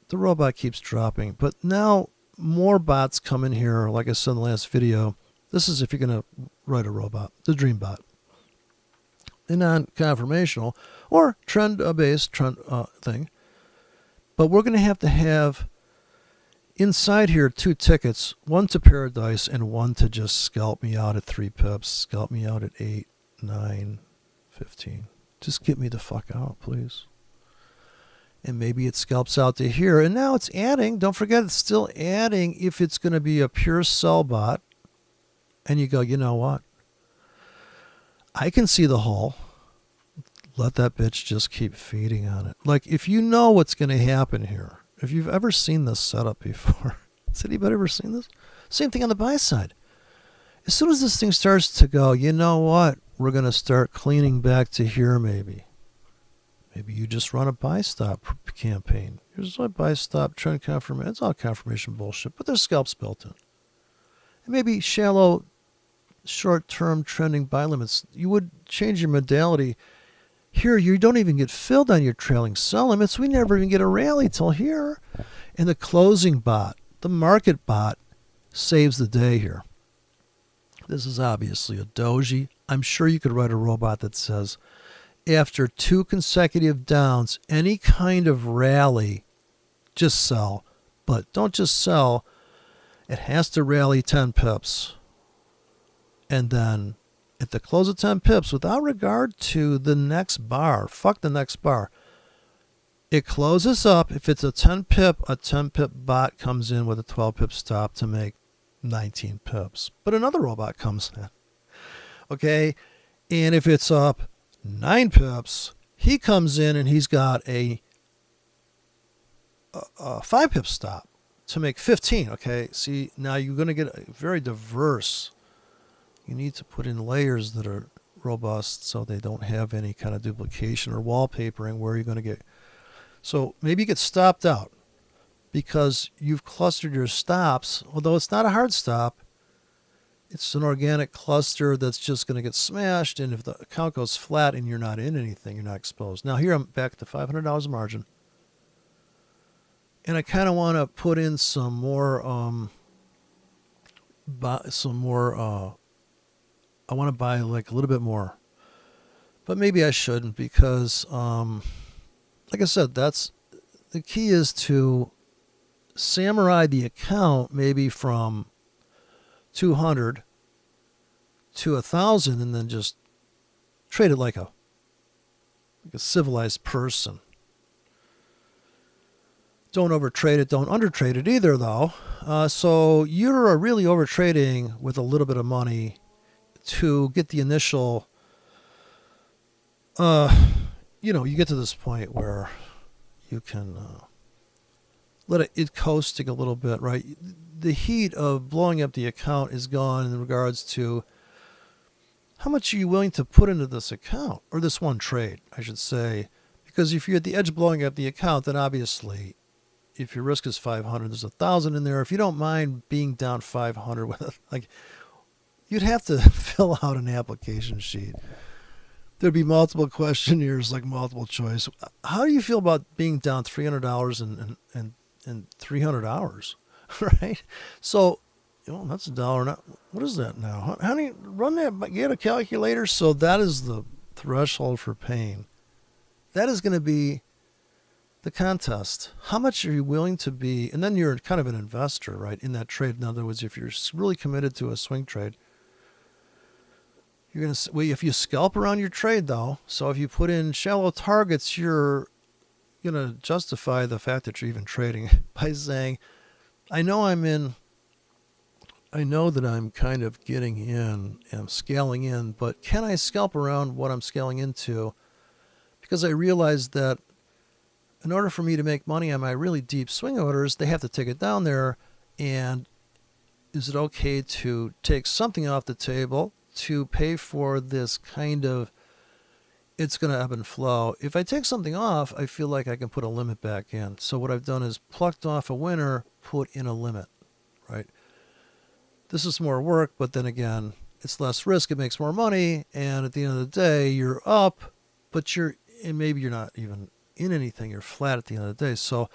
The robot keeps dropping, but now more bots come in here. Like I said in the last video, this is if you're going to write a robot, the dream bot. A non-conformational or trend-based thing. But we're going to have inside here 2 tickets, one to paradise and one to just scalp me out at 3 pips, scalp me out at 8, 9, 15. Just get me the fuck out, please. And maybe it scalps out to here. And now it's adding. Don't forget, it's still adding if it's going to be a pure sell bot. And you go, you know what? I can see the hole. Let that bitch just keep feeding on it. Like, if you know what's going to happen here, if you've ever seen this setup before, has anybody ever seen this? Same thing on the buy side. As soon as this thing starts to go, you know what? We're going to start cleaning back to here maybe. Maybe you just run a buy stop campaign. Here's a buy stop trend confirmation. It's all confirmation bullshit, but there's scalps built in. And maybe shallow, short-term trending buy limits. You would change your modality. Here, you don't even get filled on your trailing sell limits. We never even get a rally till here. And the closing bot, the market bot, saves the day here. This is obviously a doji. I'm sure you could write a robot that says, after 2 consecutive downs, any kind of rally, just sell. But don't just sell. It has to rally 10 pips. And then at the close of 10 pips, without regard to the next bar, fuck the next bar, it closes up. If it's a 10 pip bot comes in with a 12 pip stop to make 19 pips. But another robot comes in. Okay? And if it's up 9 pips, he comes in and he's got a 5 pip stop to make 15. Okay? See, now you're going to get a very diverse. You need to put in layers that are robust so they don't have any kind of duplication or wallpapering where you're going to get. So maybe you get stopped out because you've clustered your stops, although it's not a hard stop. It's an organic cluster that's just going to get smashed, and if the account goes flat and you're not in anything, you're not exposed. Now here I'm back to $500 margin. And I kind of want to put in some more, I want to buy like a little bit more. But maybe I shouldn't because, like I said, that's the key is to samurai the account maybe from 200 to 1,000 and then just trade it like a civilized person. Don't overtrade it, don't undertrade it either, though. So you're really overtrading with a little bit of money to get the initial, you get to this point where you can let it coasting a little bit, right? The heat of blowing up the account is gone in regards to how much are you willing to put into this account, or this one trade, I should say. Because if you're at the edge of blowing up the account, then obviously, if your risk is 500, there's 1,000 in there. If you don't mind being down 500 with it, like, you'd have to fill out an application sheet. There'd be multiple questionnaires, like multiple choice. How do you feel about being down $300 in 300 hours, right? So, that's $1. Now, what is that now? How do you run that? Get a calculator. So that is the threshold for pain. That is going to be the contest. How much are you willing to be? And then you're kind of an investor, right, in that trade. In other words, if you're really committed to a swing trade, you're going to, well, if you scalp around your trade, though, so if you put in shallow targets, you're going to justify the fact that you're even trading by saying, I know that I'm kind of getting in and I'm scaling in, but can I scalp around what I'm scaling into? Because I realize that in order for me to make money on my really deep swing orders, they have to take it down there. And is it okay to take something off the table to pay for this kind of, it's going to ebb and flow? If I take something off, I feel like I can put a limit back in. So what I've done is plucked off a winner, put in a limit, right? This is more work, but then again, it's less risk. It makes more money. And at the end of the day, you're up, but maybe you're not even in anything. You're flat at the end of the day. So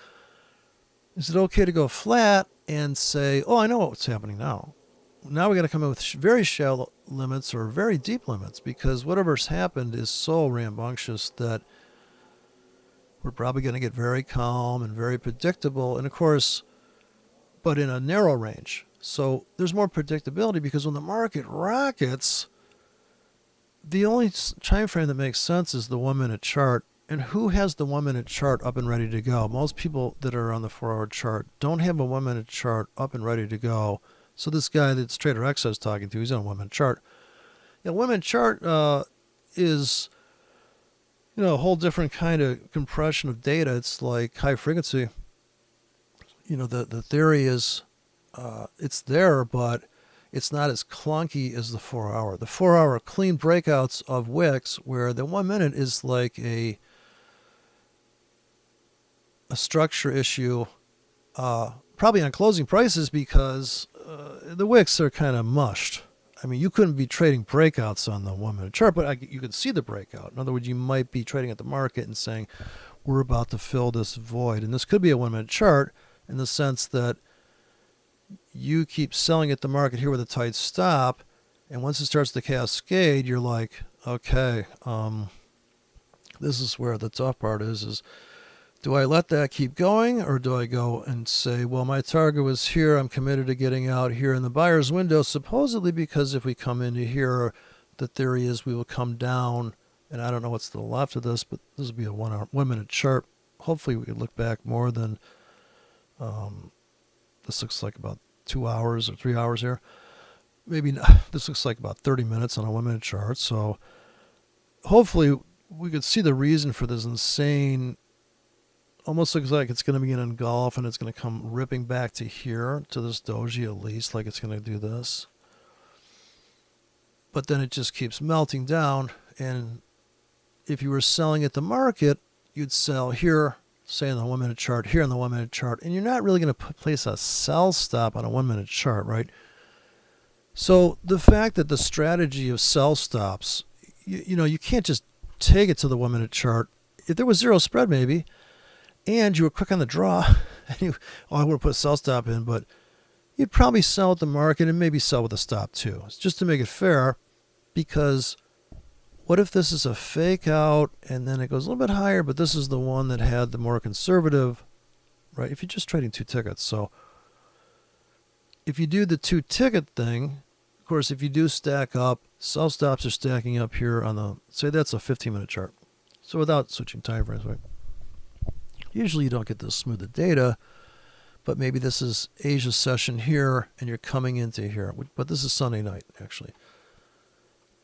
is it okay to go flat and say, oh, I know what's happening now. Now we got to come in with very shallow limits or very deep limits, because whatever's happened is so rambunctious that we're probably going to get very calm and very predictable. And of course, but in a narrow range. So there's more predictability, because when the market rockets, the only time frame that makes sense is the 1 minute chart. And who has the 1 minute chart up and ready to go? Most people that are on the 4 hour chart don't have a 1 minute chart up and ready to go. So this guy that's Trader X I was talking to, he's on a 1 minute chart. Yeah, 1 minute chart is, a whole different kind of compression of data. It's like high frequency. The theory is it's there, but it's not as clunky as the 4 hour. The 4 hour clean breakouts of wicks, where the 1 minute is like a structure issue, probably on closing prices, because the wicks are kind of mushed. I mean, you couldn't be trading breakouts on the 1 minute chart, but you could see the breakout. In other words, you might be trading at the market and saying, we're about to fill this void. And this could be a 1 minute chart in the sense that you keep selling at the market here with a tight stop, and once it starts to cascade, you're like, okay, this is where the tough part is do I let that keep going, or do I go and say, well, my target was here, I'm committed to getting out here in the buyer's window, supposedly because if we come into here, the theory is we will come down, and I don't know what's to the left of this, but this will be a 1 minute chart. Hopefully we could look back more than, this looks like about 2 hours or 3 hours here. Maybe not. This looks like about 30 minutes on a 1 minute chart. So hopefully we could see the reason for this insane, almost looks like it's going to be an engulf and it's going to come ripping back to here, to this doji at least, like it's going to do this. But then it just keeps melting down. And if you were selling at the market, you'd sell here, say on the 1 minute chart, here on the 1 minute chart, and you're not really going to place a sell stop on a 1 minute chart, right? So the fact that the strategy of sell stops, you can't just take it to the 1 minute chart. If there was zero spread maybe, and you were quick on the draw, and I would put a sell stop in, but you'd probably sell at the market and maybe sell with a stop too, just to make it fair, because what if this is a fake out and then it goes a little bit higher, but this is the one that had the more conservative, right? If you're just trading 2 tickets. So if you do the 2 ticket thing, of course, if you do stack up, sell stops are stacking up here on the, say that's a 15 minute chart. So without switching time frames, right? Usually you don't get this smooth of data, but maybe this is Asia session here and you're coming into here. But this is Sunday night, actually.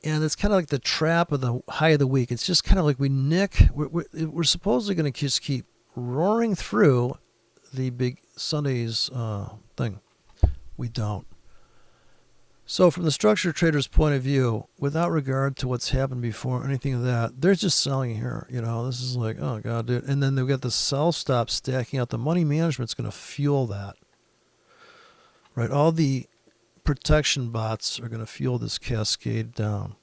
And it's kind of like the trap of the high of the week. It's just kind of like we're supposedly going to just keep roaring through the big Sunday's thing. We don't. So from the structure trader's point of view, without regard to what's happened before, anything of that, they're just selling here. This is like, oh God, dude. And then they've got the sell stop stacking out. The money management's going to fuel that. Right? All the protection bots are going to fuel this cascade down.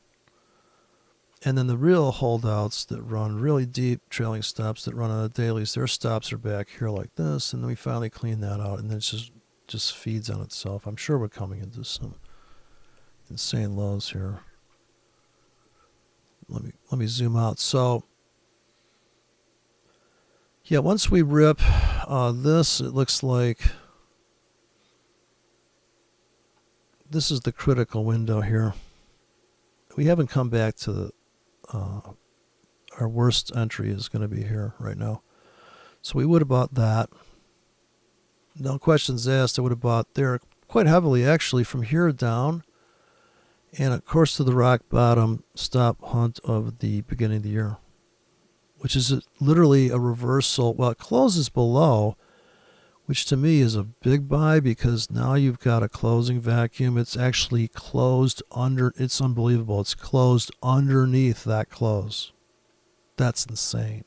And then the real holdouts that run really deep trailing stops that run on the dailies, their stops are back here like this. And then we finally clean that out. And then it just feeds on itself. I'm sure we're coming into some insane lows here. Let me zoom out. So yeah, once we rip this, it looks like this is the critical window here. We haven't come back to our worst entry is going to be here right now. So we would have bought that. No questions asked. I would have bought there quite heavily actually from here down. And of course to the rock bottom stop hunt of the beginning of the year, which is literally a reversal. Well, it closes below, which to me is a big buy because now you've got a closing vacuum. It's actually closed under. It's unbelievable. It's closed underneath that close. That's insane.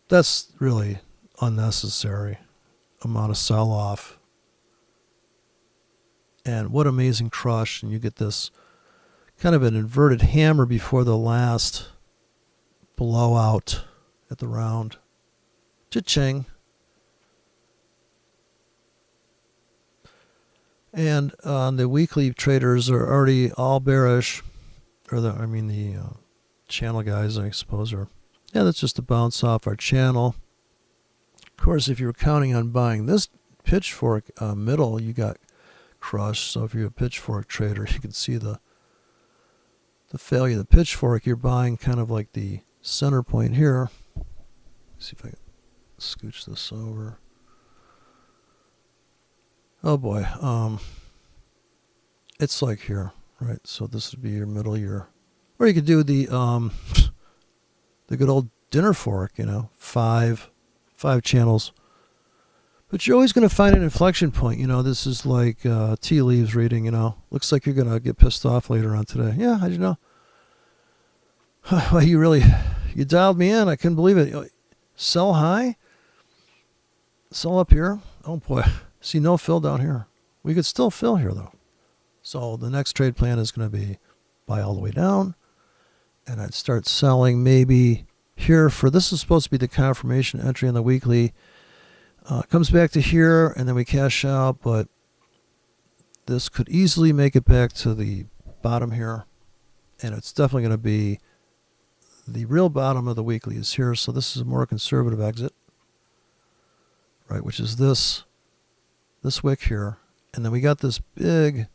That's really unnecessary amount of sell-off. And what amazing crush. And you get this kind of an inverted hammer before the last blowout at the round. Cha-ching. And the weekly traders are already all bearish. Or the channel guys, I suppose, are. Yeah, that's just a bounce off our channel. Of course, if you're counting on buying this pitchfork middle, you got crushed. So if you're a pitchfork trader, you can see the failure of the pitchfork. You're buying kind of like the center point here. Let's see if I can scooch this over. Oh boy, it's like here, right? So this would be your middle year, or you could do the good old dinner fork, five channels. But you're always going to find an inflection point. This is like tea leaves reading. Looks like you're going to get pissed off later on today. Yeah, how'd you know? Well, you dialed me in. I couldn't believe it. Sell high, sell up here. Oh boy. See, no fill down here. We could still fill here, though. So the next trade plan is going to be buy all the way down. And I'd start selling maybe here this is supposed to be the confirmation entry on the weekly. Comes back to here, and then we cash out. But this could easily make it back to the bottom here. And it's definitely going to be the real bottom of the weekly is here. So this is a more conservative exit, right, which is this wick here. And then we got this big,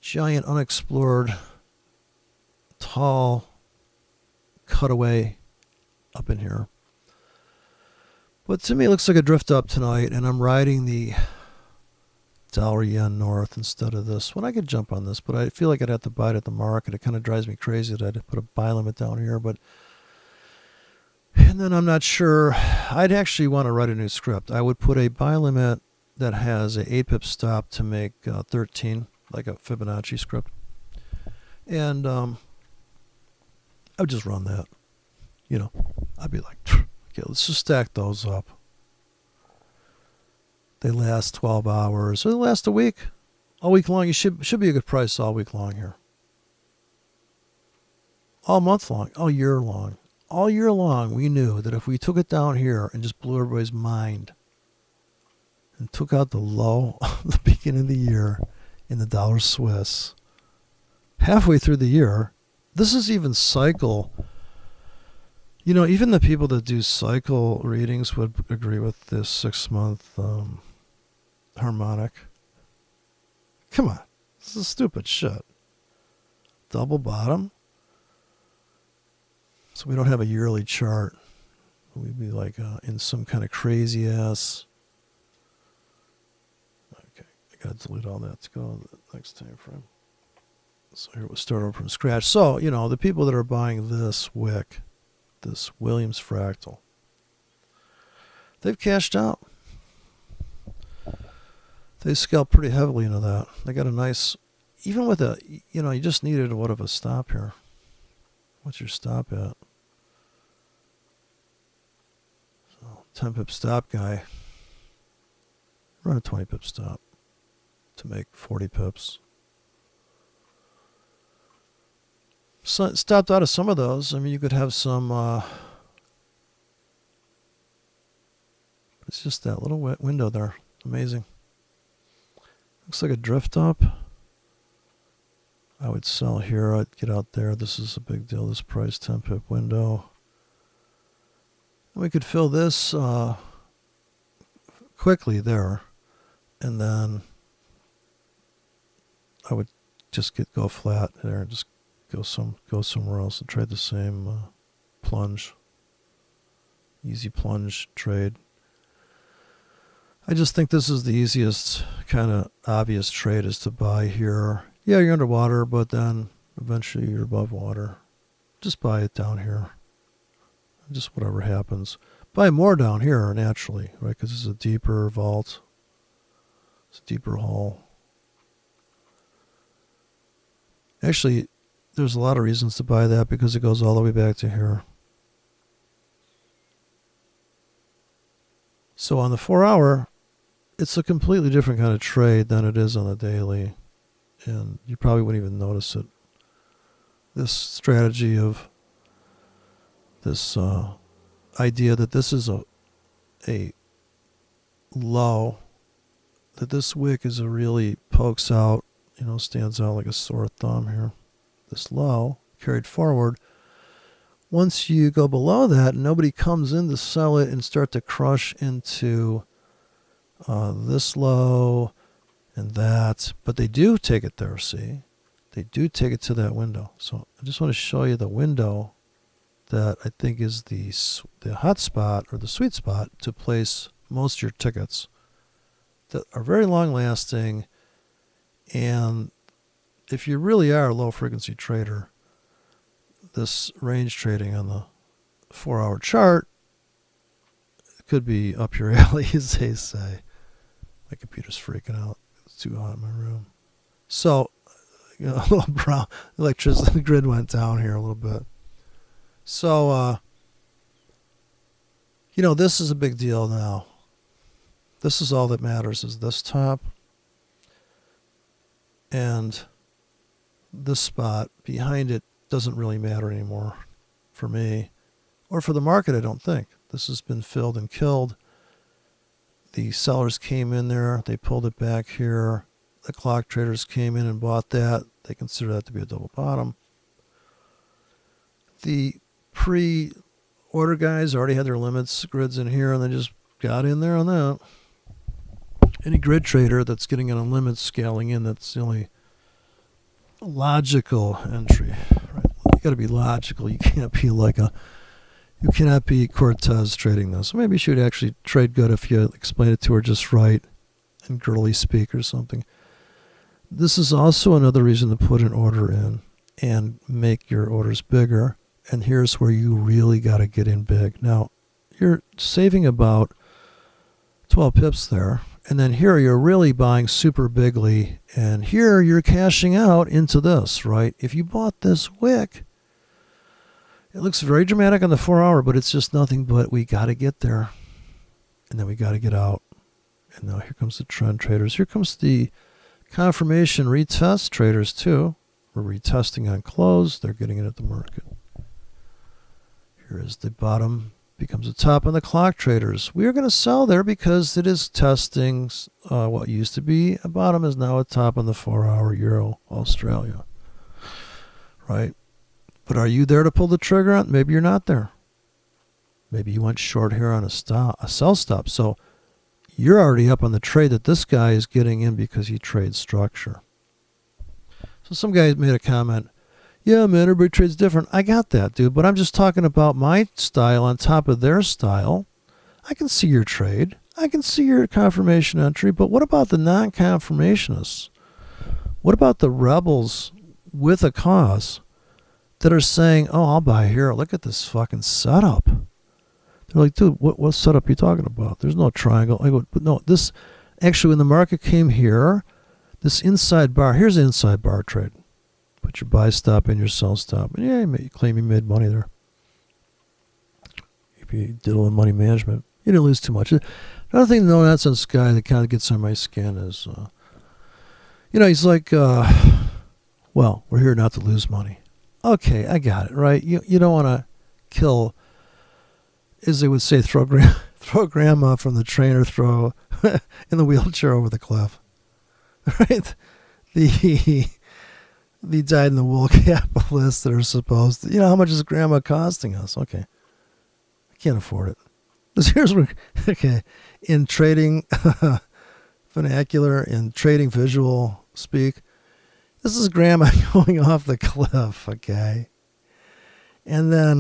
giant, unexplored, tall cutaway up in here. But to me, it looks like a drift up tonight, and I'm riding the dollar yen north instead of this. When I could jump on this, but I feel like I'd have to buy it at the market. It kind of drives me crazy that I'd put a buy limit down here. And then I'm not sure. I'd actually want to write a new script. I would put a buy limit that has a 8 pip stop to make 13, like a Fibonacci script. And I would just run that. I'd be like, okay, let's just stack those up. They last 12 hours. So they last a week. All week long. You should be a good price all week long here. All month long. All year long. All year long, we knew that if we took it down here and just blew everybody's mind and took out the low of the beginning of the year in the dollar Swiss, halfway through the year, this is even cycle. Even the people that do cycle readings would agree with this 6-month harmonic. Come on. This is stupid shit. Double bottom. So we don't have a yearly chart. We'd be like in some kind of crazy ass. Okay, I gotta delete all that. Let's go on the next time frame. So here we'll start over from scratch. So, you know, the people that are buying this wick, this Williams fractal, they've cashed out. They scalped pretty heavily into that. They got a nice, even with a, you know, you just needed what of a stop here. What's your stop at? So 10 pip stop guy. Run a 20 pip stop to make 40 pips. So stopped out of some of those. I mean, you could have some, it's just that little window there. Amazing. Looks like a drift up. I would sell here. I'd get out there. This is a big deal. This price 10 pip window. And we could fill this quickly there. And then I would just go flat there and just go somewhere else and trade the same plunge. Easy plunge trade. I just think this is the easiest kind of obvious trade is to buy here. Yeah, you're underwater, but then eventually you're above water. Just buy it down here. Just whatever happens. Buy more down here naturally, right? Because it's a deeper vault. It's a deeper hole. Actually, there's a lot of reasons to buy that because it goes all the way back to here. So on the 4 hour, it's a completely different kind of trade than it is on the daily. And you probably wouldn't even notice it. This strategy of this idea that this is a low, that this wick is a really pokes out, you know, stands out like a sore thumb here. This low carried forward. Once you go below that, nobody comes in to sell it and start to crush into this low and that. But they do take it there, see? They do take it to that window. So I just want to show you the window that I think is the hot spot or the sweet spot to place most of your tickets that are very long lasting. And if you really are a low frequency trader, this range trading on the 4 hour chart could be up your alley, as they say. My computer's freaking out. It's too hot in my room. So, you know, a little brown electricity grid went down here a little bit. So, you know, this is a big deal now. This is all that matters is this top and this spot. Behind it doesn't really matter anymore for me or for the market, I don't think. This has been filled and killed. The sellers came in there. They pulled it back here. The clock traders came in and bought that. They consider that to be a double bottom. The pre-order guys already had their limits grids in here, and they just got in there on that. Any grid trader that's getting in a limit scaling in, that's the only logical entry. Right? You got to be logical. You can't be Cortez trading this. Maybe you should actually trade good if you explain it to her just right and girly speak or something. This is also another reason to put an order in and make your orders bigger. And here's where you really got to get in big. Now, you're saving about 12 pips there. And then here you're really buying super bigly. And here you're cashing out into this, right? If you bought this wick, it looks very dramatic on the 4 hour, but it's just nothing but we got to get there. And then we got to get out. And now here comes the trend traders. Here comes the confirmation retest traders too. We're retesting on close. They're getting it at the market. Here is the bottom. Becomes a top on the clock traders. We are going to sell there because it is testing what used to be a bottom is now a top on the 4 hour Euro Australia. Right? But are you there to pull the trigger on? Maybe you're not there. Maybe you went short here on a sell stop. So you're already up on the trade that this guy is getting in because he trades structure. So some guy made a comment. Yeah, man, everybody trades different. I got that, dude. But I'm just talking about my style on top of their style. I can see your trade. I can see your confirmation entry. But what about the non-confirmationists? What about the rebels with a cause that are saying, oh, I'll buy here. Look at this fucking setup. They're like, dude, what setup are you talking about? There's no triangle. I go, but no, this, actually, when the market came here, this inside bar, here's an inside bar trade. Put your buy stop and your sell stop. And yeah, you claim you made money there. If you did a little money management, you didn't lose too much. Another thing, no nonsense guy that kind of gets on my skin is, he's like, well, we're here not to lose money. Okay, I got it, right? You don't want to kill, as they would say, throw grandma from the train or throw in the wheelchair over the cliff. Right? The dyed-in-the-wool capitalists that are supposed to, how much is grandma costing us? Okay. I can't afford it. Because here's where, okay, in trading vernacular, in trading visual speak, this is grandma going off the cliff, okay? And then,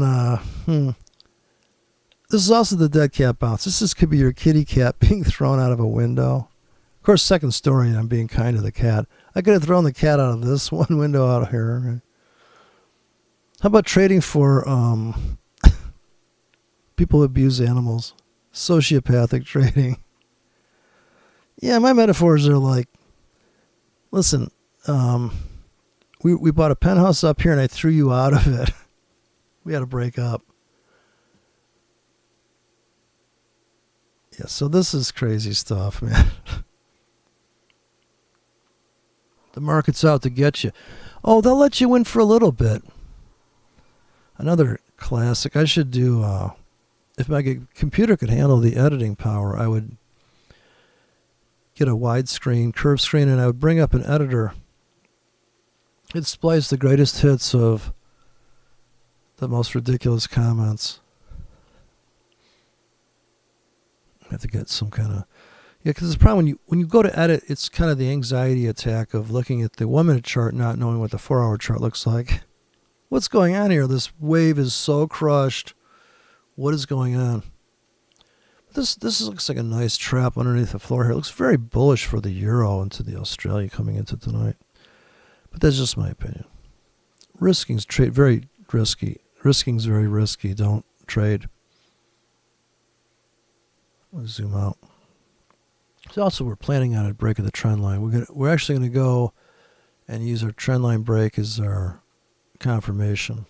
this is also the dead cat bounce. This could be your kitty cat being thrown out of a window. Of course, second story, I'm being kind to the cat. I could have thrown the cat out of this one window out of here. How about trading for people who abuse animals? Sociopathic trading. Yeah, my metaphors are like, listen, we bought a penthouse up here and I threw you out of it. We had to break up. Yeah, so this is crazy stuff, man. The market's out to get you. Oh, they'll let you in for a little bit. Another classic. I should do, if my computer could handle the editing power, I would get a widescreen, curved screen, and I would bring up an editor. It displays the greatest hits of the most ridiculous comments. I have to get some kind of... Yeah, because the problem when you go to edit, it's kind of the anxiety attack of looking at the 1 minute chart, not knowing what the 4 hour chart looks like. What's going on here? This wave is so crushed. What is going on? This looks like a nice trap underneath the floor here. It looks very bullish for the euro into the Australia coming into tonight. But that's just my opinion. Risking's very risky. Risking's very risky. Don't trade. Let's zoom out. So also, we're planning on a break of the trend line. We're actually going to go and use our trend line break as our confirmation.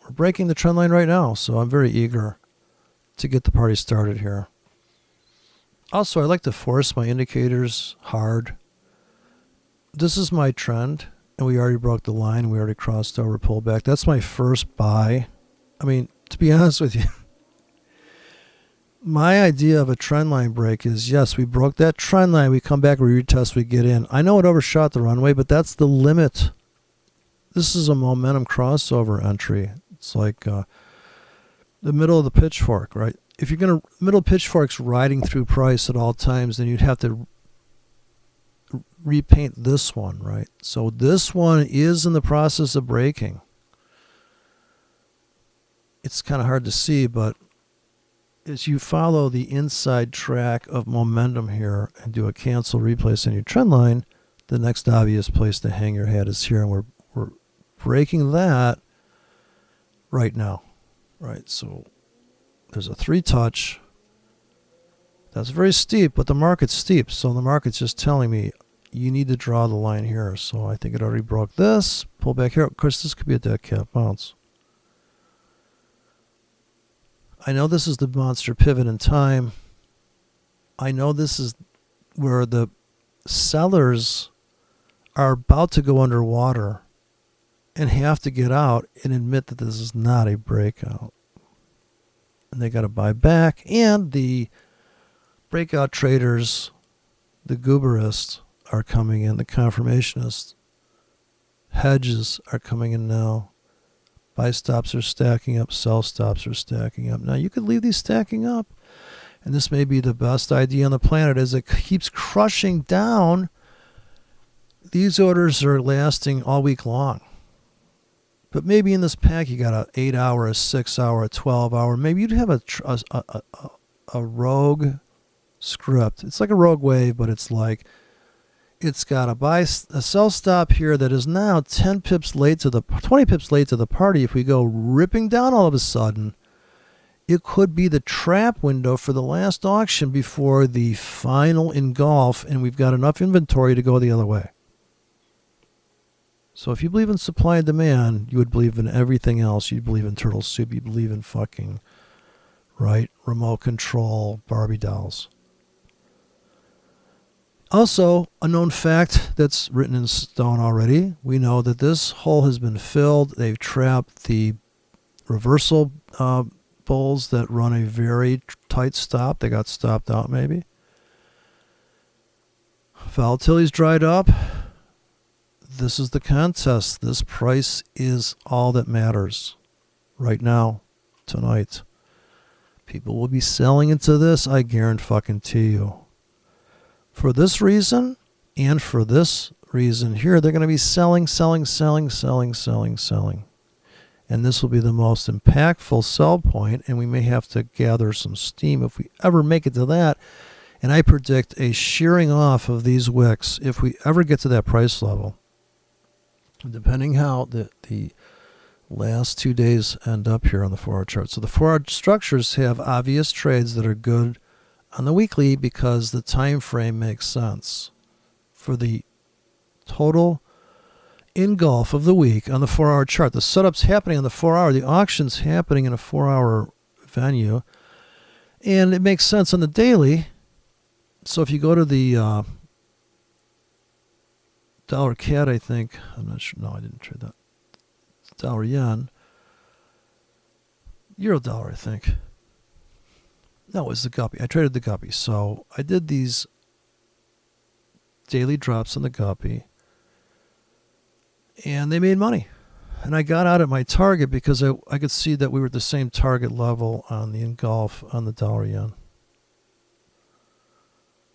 We're breaking the trend line right now, so I'm very eager to get the party started here. Also, I like to force my indicators hard. This is my trend, and we already broke the line. We already crossed over, pulled back. That's my first buy. I mean, to be honest with you, my idea of a trend line break is, yes, we broke that trend line, we come back, we retest, we get in. I know it overshot the runway, but that's the limit. This is a momentum crossover entry. It's like the middle of the pitchfork, right? If you're going to, middle pitchforks riding through price at all times, then you'd have to repaint this one, right? So this one is in the process of breaking. It's kind of hard to see, but as you follow the inside track of momentum here and do a cancel replace on your trend line, the next obvious place to hang your hat is here, and we're breaking that right now, right? So there's a 3-touch. That's very steep, but the market's steep, so the market's just telling me you need to draw the line here. So I think it already broke this, pull back here. Of course, this could be a dead cat bounce. I know this is the monster pivot in time. I know this is where the sellers are about to go underwater and have to get out and admit that this is not a breakout. And they got to buy back. And the breakout traders, the gooberists, are coming in. The confirmationists, hedges are coming in now. Buy stops are stacking up, sell stops are stacking up. Now, you could leave these stacking up, and this may be the best idea on the planet as it keeps crushing down. These orders are lasting all week long. But maybe in this pack you got a 8 hour, a 6 hour, a 12 hour. Maybe you'd have a rogue script. It's like a rogue wave, but it's like it's got a sell stop here that is now 20 pips late to the party. If we go ripping down all of a sudden, it could be the trap window for the last auction before the final engulf, and we've got enough inventory to go the other way. So if you believe in supply and demand, you would believe in everything else. You'd believe in turtle soup. You believe in fucking, right, remote control Barbie dolls. Also, a known fact that's written in stone already, we know that this hole has been filled. They've trapped the reversal bulls that run a very tight stop. They got stopped out maybe. Volatility's dried up. This is the contest. This price is all that matters right now, tonight. People will be selling into this, I guarantee you. For this reason and for this reason here, they're going to be selling. And this will be the most impactful sell point, and we may have to gather some steam if we ever make it to that. And I predict a shearing off of these wicks if we ever get to that price level. Depending how the last 2 days end up here on the 4-hour chart. So the 4-hour structures have obvious trades that are good on the weekly because the time frame makes sense. For the total engulf of the week on the 4-hour chart, the setup's happening on the 4-hour, the auction's happening in a 4-hour venue, and it makes sense on the daily. So if you go to the dollar CAD, I think, I'm not sure, no, I didn't trade that. Dollar yen, euro dollar, I think. No, it was the guppy. I traded the guppy. So I did these daily drops on the guppy, and they made money. And I got out at my target because I could see that we were at the same target level on the engulf on the dollar yen.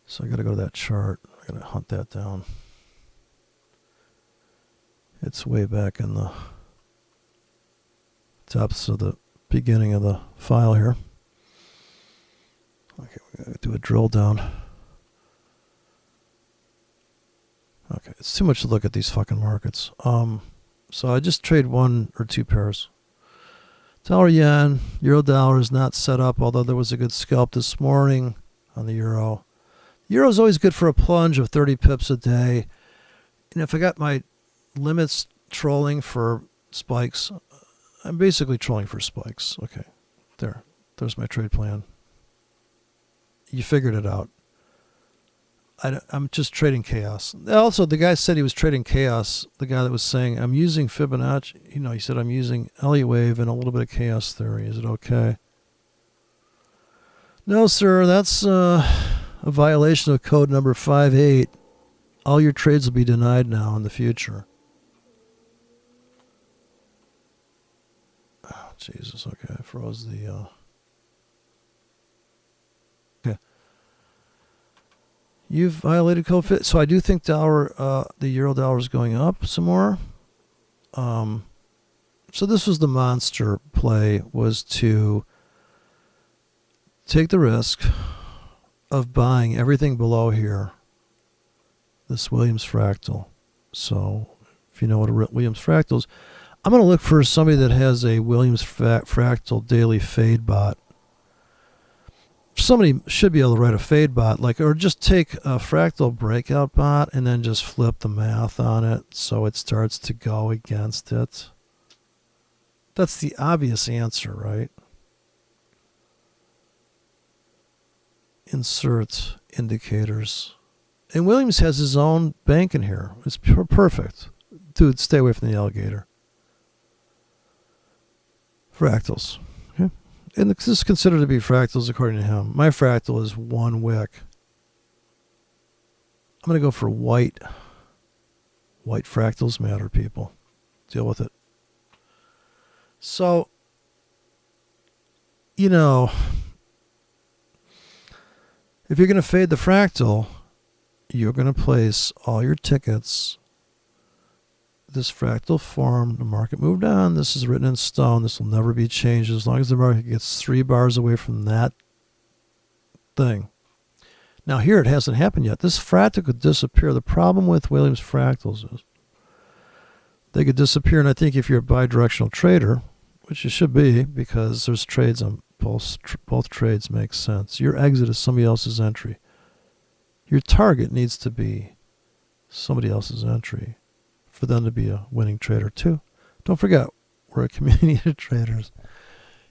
So I got to go to that chart. I got to hunt that down. It's way back in the depths of the beginning of the file here. Okay, we're going to do a drill down. Okay, it's too much to look at these fucking markets. So I just trade 1 or 2 pairs. Dollar yen, euro dollar is not set up, although there was a good scalp this morning on the euro. Euro is always good for a plunge of 30 pips a day. And if I got my limits trolling for spikes, I'm basically trolling for spikes. Okay, there's my trade plan. You figured it out. I'm just trading chaos. Also, the guy said he was trading chaos. The guy that was saying, I'm using Fibonacci. He said, I'm using Elliott wave and a little bit of chaos theory. Is it okay? No, sir. That's a violation of code number 58. All your trades will be denied now in the future. Oh, Jesus. Okay, I froze the... You've violated code fit. So I do think the euro dollar is going up some more. So this was the monster play, was to take the risk of buying everything below here, this Williams fractal. So if you know what a Williams fractal is, I'm going to look for somebody that has a Williams fractal daily fade bot. Somebody should be able to write a fade bot, or just take a fractal breakout bot and then just flip the math on it so it starts to go against it. That's the obvious answer, right? Insert indicators. And Williams has his own bank in here. It's perfect. Dude, stay away from the alligator. Fractals. Okay. And this is considered to be fractals according to him. My fractal is 1 wick. I'm going to go for white. White fractals matter, people. Deal with it. So, if you're going to fade the fractal, you're going to place all your tickets this fractal form, the market moved on. This is written in stone. This will never be changed as long as the market gets 3 bars away from that thing. Now here it hasn't happened yet. This fractal could disappear. The problem with Williams fractals is they could disappear, and I think if you're a bidirectional trader, which you should be because there's trades on both trades makes sense. Your exit is somebody else's entry. Your target needs to be somebody else's entry for them to be a winning trader too. Don't forget, we're a community of traders.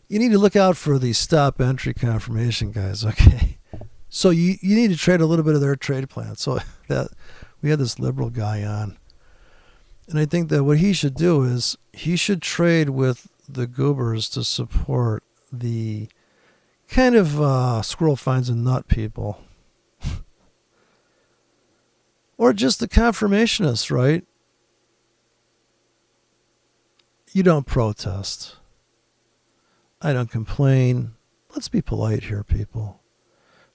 You need to look out for the stop entry confirmation, guys, okay? So you need to trade a little bit of their trade plan. So that we had this liberal guy on. And I think that what he should do is he should trade with the goobers to support the kind of squirrel finds a nut people. Or just the confirmationists, right? You don't protest. I don't complain. Let's be polite here, people.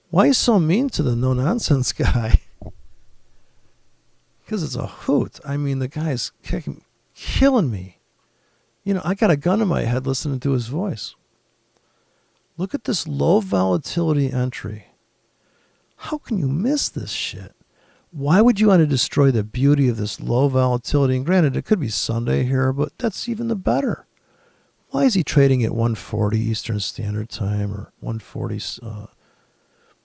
Why are you so mean to the no-nonsense guy? Because it's a hoot. I mean, the guy's killing me. You know, I got a gun in my head listening to his voice. Look at this low volatility entry. How can you miss this shit? Why would you want to destroy the beauty of this low volatility? And granted, it could be Sunday here, but that's even the better. Why is he trading at 1:40 Eastern Standard Time or 1:40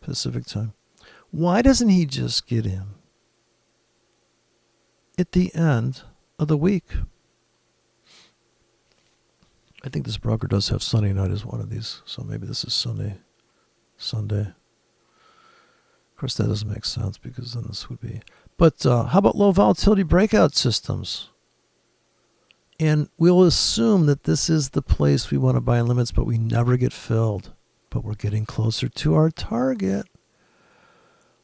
Pacific Time? Why doesn't he just get in at the end of the week? I think this broker does have Sunday night as one of these, so maybe this is Sunday. Of course, that doesn't make sense because then this would be. But how about low volatility breakout systems? And we'll assume that this is the place we want to buy in limits, but we never get filled. But we're getting closer to our target.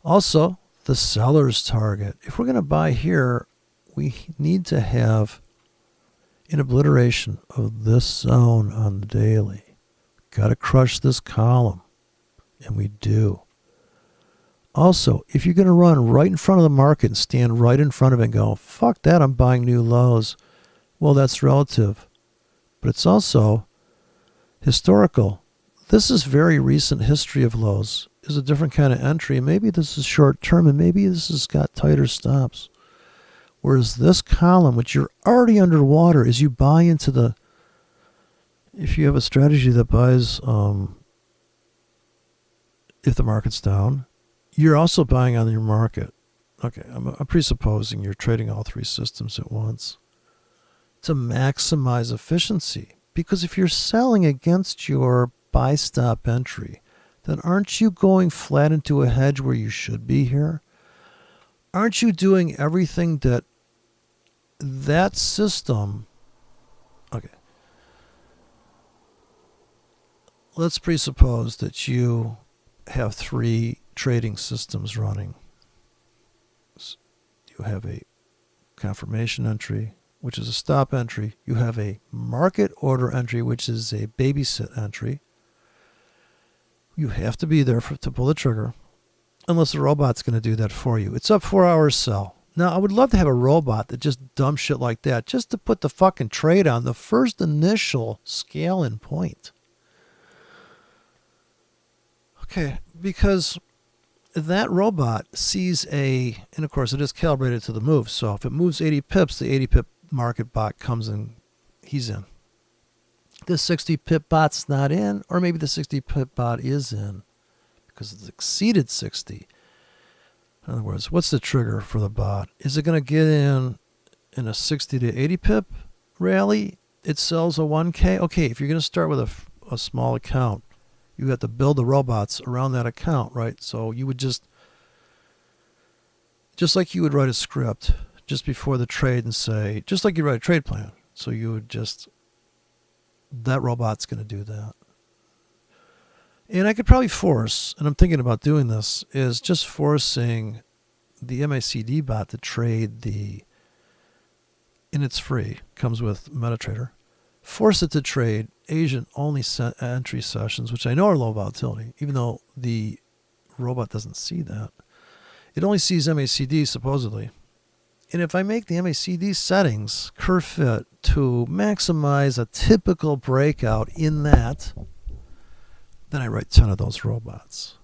Also, the seller's target. If we're going to buy here, we need to have an obliteration of this zone on the daily. Got to crush this column. And we do. Also, if you're going to run right in front of the market and stand right in front of it and go, fuck that, I'm buying new lows. Well, that's relative. But it's also historical. This is very recent history of lows. Is a different kind of entry. Maybe this is short term and maybe this has got tighter stops. Whereas this column, which you're already underwater, is you buy into the, if you have a strategy that buys, if the market's down, you're also buying on your market. Okay, I'm presupposing you're trading all 3 systems at once to maximize efficiency. Because if you're selling against your buy stop entry, then aren't you going flat into a hedge where you should be here? Aren't you doing everything that system? Okay. Let's presuppose that you have 3 trading systems running. You have a confirmation entry, which is a stop entry. You have a market order entry, which is a babysit entry. You have to be there to pull the trigger, unless the robot's going to do that for you. It's up 4 hours sell. Now, I would love to have a robot that just dumb shit like that, just to put the fucking trade on the first initial scale-in point. Okay, because that robot sees and of course it is calibrated to the move, so if it moves 80 pips, the 80 pip market bot comes in, he's in. The 60 pip bot's not in, or maybe the 60 pip bot is in because it's exceeded 60. In other words, what's the trigger for the bot? Is it going to get in a 60 to 80 pip rally? It sells a 1K. Okay, if you're going to start with a small account, you have to build the robots around that account, right? So you would just like you would write a script just before the trade and say, just like you write a trade plan. So you would that robot's going to do that. And I could probably force, and I'm thinking about doing this, is just forcing the MACD bot to trade and it's free, comes with MetaTrader. Force it to trade Asian-only entry sessions, which I know are low volatility, even though the robot doesn't see that. It only sees MACD, supposedly. And if I make the MACD settings curve fit to maximize a typical breakout in that, then I write 10 of those robots,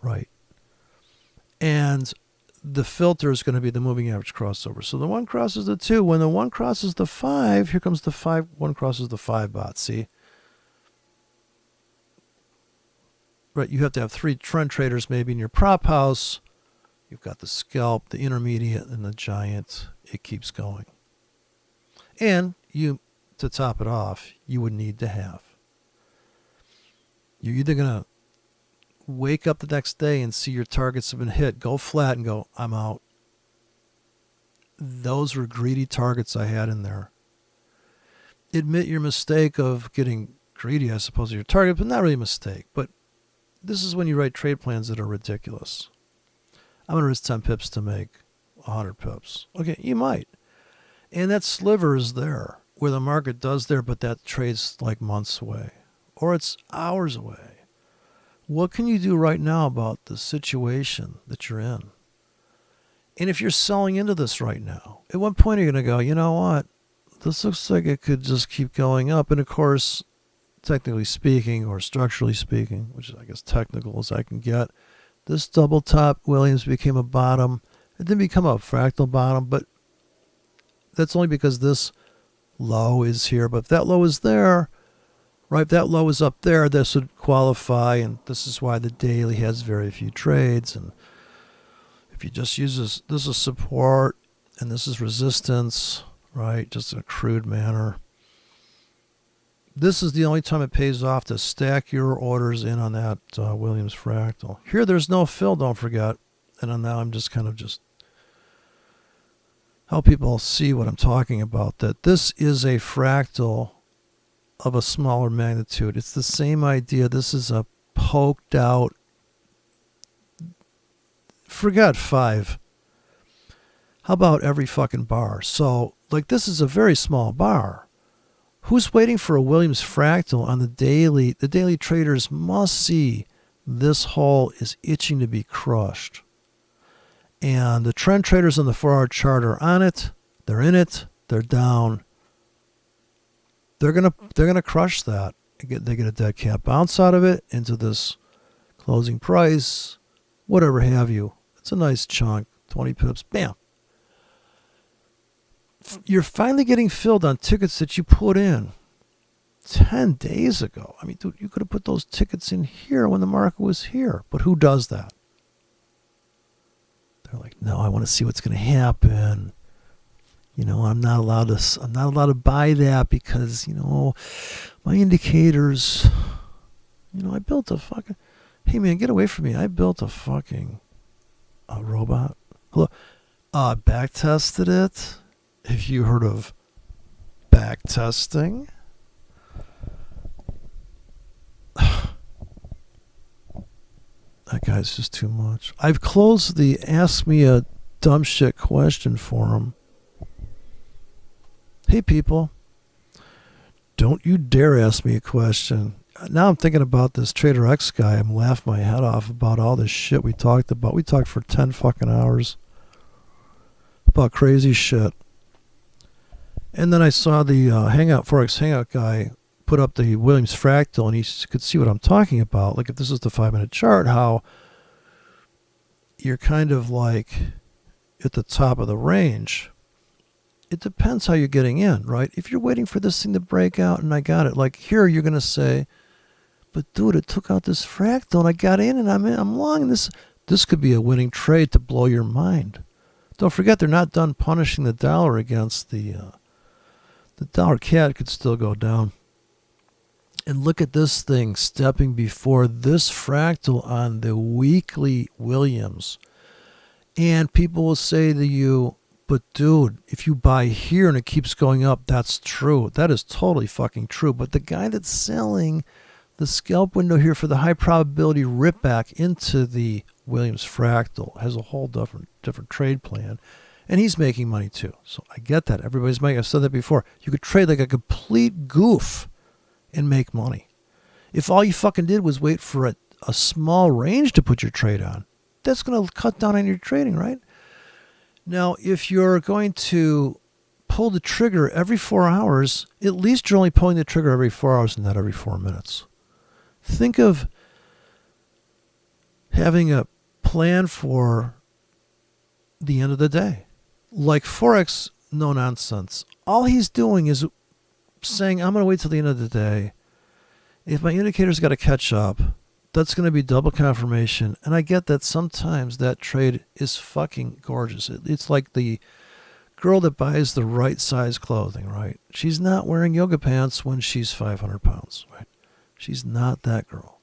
right? And the filter is going to be the moving average crossover. So the 1 crosses the 2. When the 1 crosses the 5, here comes the 5. 1 crosses the 5 bot, see? Right, you have to have 3 trend traders maybe in your prop house. You've got the scalp, the intermediate, and the giant. It keeps going. And you, to top it off, you would need to have. You're either going to wake up the next day and see your targets have been hit, go flat and go, I'm out. Those were greedy targets I had in there. Admit your mistake of getting greedy, I suppose, of your target, but not really a mistake. But this is when you write trade plans that are ridiculous. I'm going to risk 10 pips to make 100 pips. Okay, you might. And that sliver is there, where the market does there, but that trade's like months away. Or it's hours away. What can you do right now about the situation that you're in? And if you're selling into this right now, at what point are you going to go, you know what? This looks like it could just keep going up. And of course, technically speaking or structurally speaking, which is I guess technical as I can get, this double top Williams became a bottom. It didn't become a fractal bottom, but that's only because this low is here. But if that low is there, right, if that low is up there, this would qualify, and this is why the daily has very few trades. And if you just use this is support, and this is resistance, right, just in a crude manner. This is the only time it pays off to stack your orders in on that Williams fractal. Here there's no fill, don't forget. And now I'm just kind of just help people see what I'm talking about, that this is a fractal of a smaller magnitude. It's the same idea. This is a poked out, forget 5. How about every fucking bar? So, like, this is a very small bar. Who's waiting for a Williams fractal on the daily? The daily traders must see this hole is itching to be crushed. And the trend traders on the 4-hour chart are on it. They're in it. They're down. They're gonna crush that. They get a dead cat bounce out of it into this closing price, whatever have you. It's a nice chunk, 20 pips, bam. You're finally getting filled on tickets that you put in 10 days ago. I mean, dude, you could have put those tickets in here when the market was here. But who does that? They're like, no, I want to see what's going to happen. You know, I'm not allowed to buy that because, you know, my indicators, you know, I built a fucking, hey man, get away from me. I built a fucking robot. Hello. Back tested it. Have you heard of back testing? That guy's just too much. I've closed the Ask Me a Dumb Shit Question forum. Hey people, don't you dare ask me a question. Now I'm thinking about this Trader X guy. I'm laughing my head off about all this shit we talked about. We talked for 10 fucking hours about crazy shit. And then I saw the Forex Hangout guy put up the Williams fractal, and he could see what I'm talking about. Like if this is the 5-minute chart, how you're kind of like at the top of the range. It depends how you're getting in, right? If you're waiting for this thing to break out, and I got it, like here you're going to say, but dude, it took out this fractal, and I got in, and I'm long. This could be a winning trade to blow your mind. Don't forget, they're not done punishing the dollar against the dollar CAD could still go down. And look at this thing stepping before this fractal on the weekly Williams. And people will say to you, but dude, if you buy here and it keeps going up, that's true. That is totally fucking true. But the guy that's selling the scalp window here for the high probability rip back into the Williams fractal has a whole different trade plan. And he's making money too. So I get that. Everybody's making, I've said that before. You could trade like a complete goof and make money. If all you fucking did was wait for a small range to put your trade on, that's going to cut down on your trading, right? Now, if you're going to pull the trigger every 4 hours, at least you're only pulling the trigger every 4 hours and not every 4 minutes. Think of having a plan for the end of the day. Like forex, no nonsense. All he's doing is saying, I'm going to wait till the end of the day. If my indicator's got to catch up, that's going to be double confirmation. And I get that sometimes that trade is fucking gorgeous. It's like the girl that buys the right size clothing, right? She's not wearing yoga pants when she's 500 pounds, right? She's not that girl.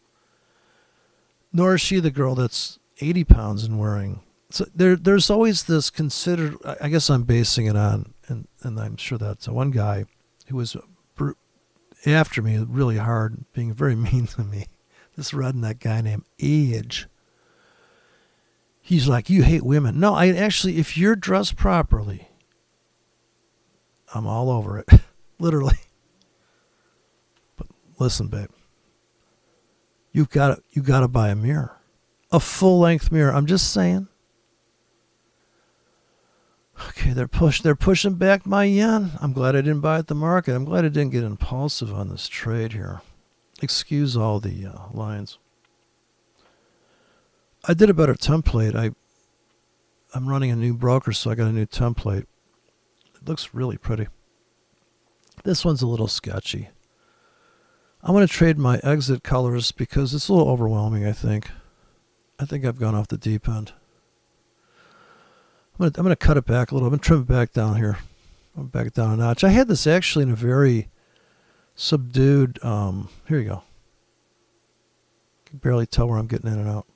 Nor is she the girl that's 80 pounds and wearing. So there's always this considered, I guess I'm basing it on, and I'm sure that's one guy who was after me really hard, being very mean to me. This redneck guy named Age. He's like, you hate women. No, I actually, if you're dressed properly, I'm all over it. Literally. But listen, babe. You've got to buy a mirror. A full-length mirror. I'm just saying. Okay, they're pushing back my yen. I'm glad I didn't buy at the market. I'm glad I didn't get impulsive on this trade here. Excuse all the lines. I did a better template. I'm running a new broker, so I got a new template. It looks really pretty. This one's a little sketchy. I'm going to trade my exit colors because it's a little overwhelming, I think. I think I've gone off the deep end. I'm going to cut it back a little. I'm going to trim it back down here. I'm back down a notch. I had this actually in a very subdued, here you go. You can barely tell where I'm getting in and out.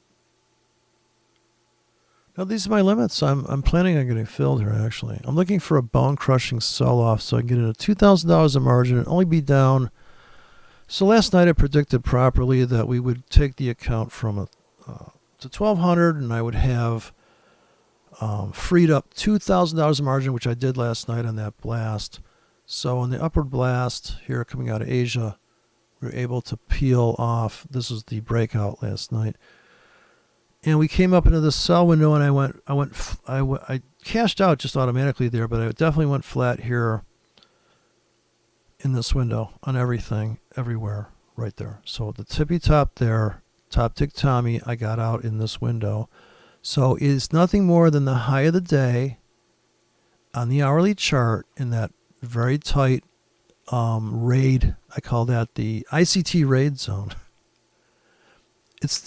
Now these are my limits. I'm planning on getting filled here actually. I'm looking for a bone crushing sell off so I can get in a $2,000 of margin and only be down. So last night I predicted properly that we would take the account from to 1,200 and I would have freed up $2,000 of margin, which I did last night on that blast. So on the upward blast here coming out of Asia, we were able to peel off. This was the breakout last night. And we came up into the sell window and I cashed out just automatically there, but I definitely went flat here in this window on everything, everywhere, right there. So the tippy top there, top tick Tommy, I got out in this window. So it's nothing more than the high of the day on the hourly chart in that very tight raid. I call that the ICT raid zone. That's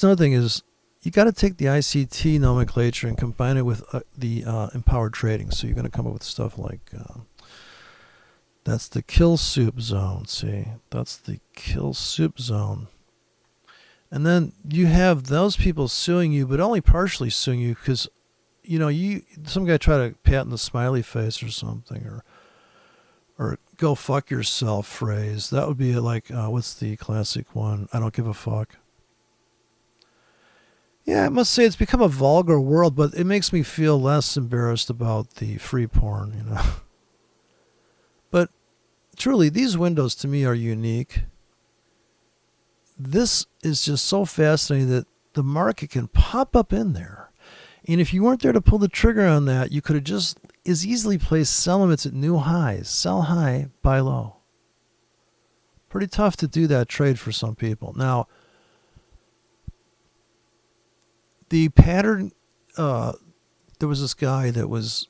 another thing is you got to take the ICT nomenclature and combine it with the empowered trading. So you're going to come up with stuff like that's the kill soup zone. See, that's the kill soup zone. And then you have those people suing you, but only partially suing you because, some guy tried to patent the smiley face or something, or go fuck yourself phrase. That would be like, what's the classic one? I don't give a fuck. Yeah, I must say it's become a vulgar world, but it makes me feel less embarrassed about the free porn, But truly, these windows to me are unique. This is just so fascinating that the market can pop up in there. And if you weren't there to pull the trigger on that, you could have just as easily placed sell limits at new highs. Sell high, buy low. Pretty tough to do that trade for some people. Now, the pattern, there was this guy that was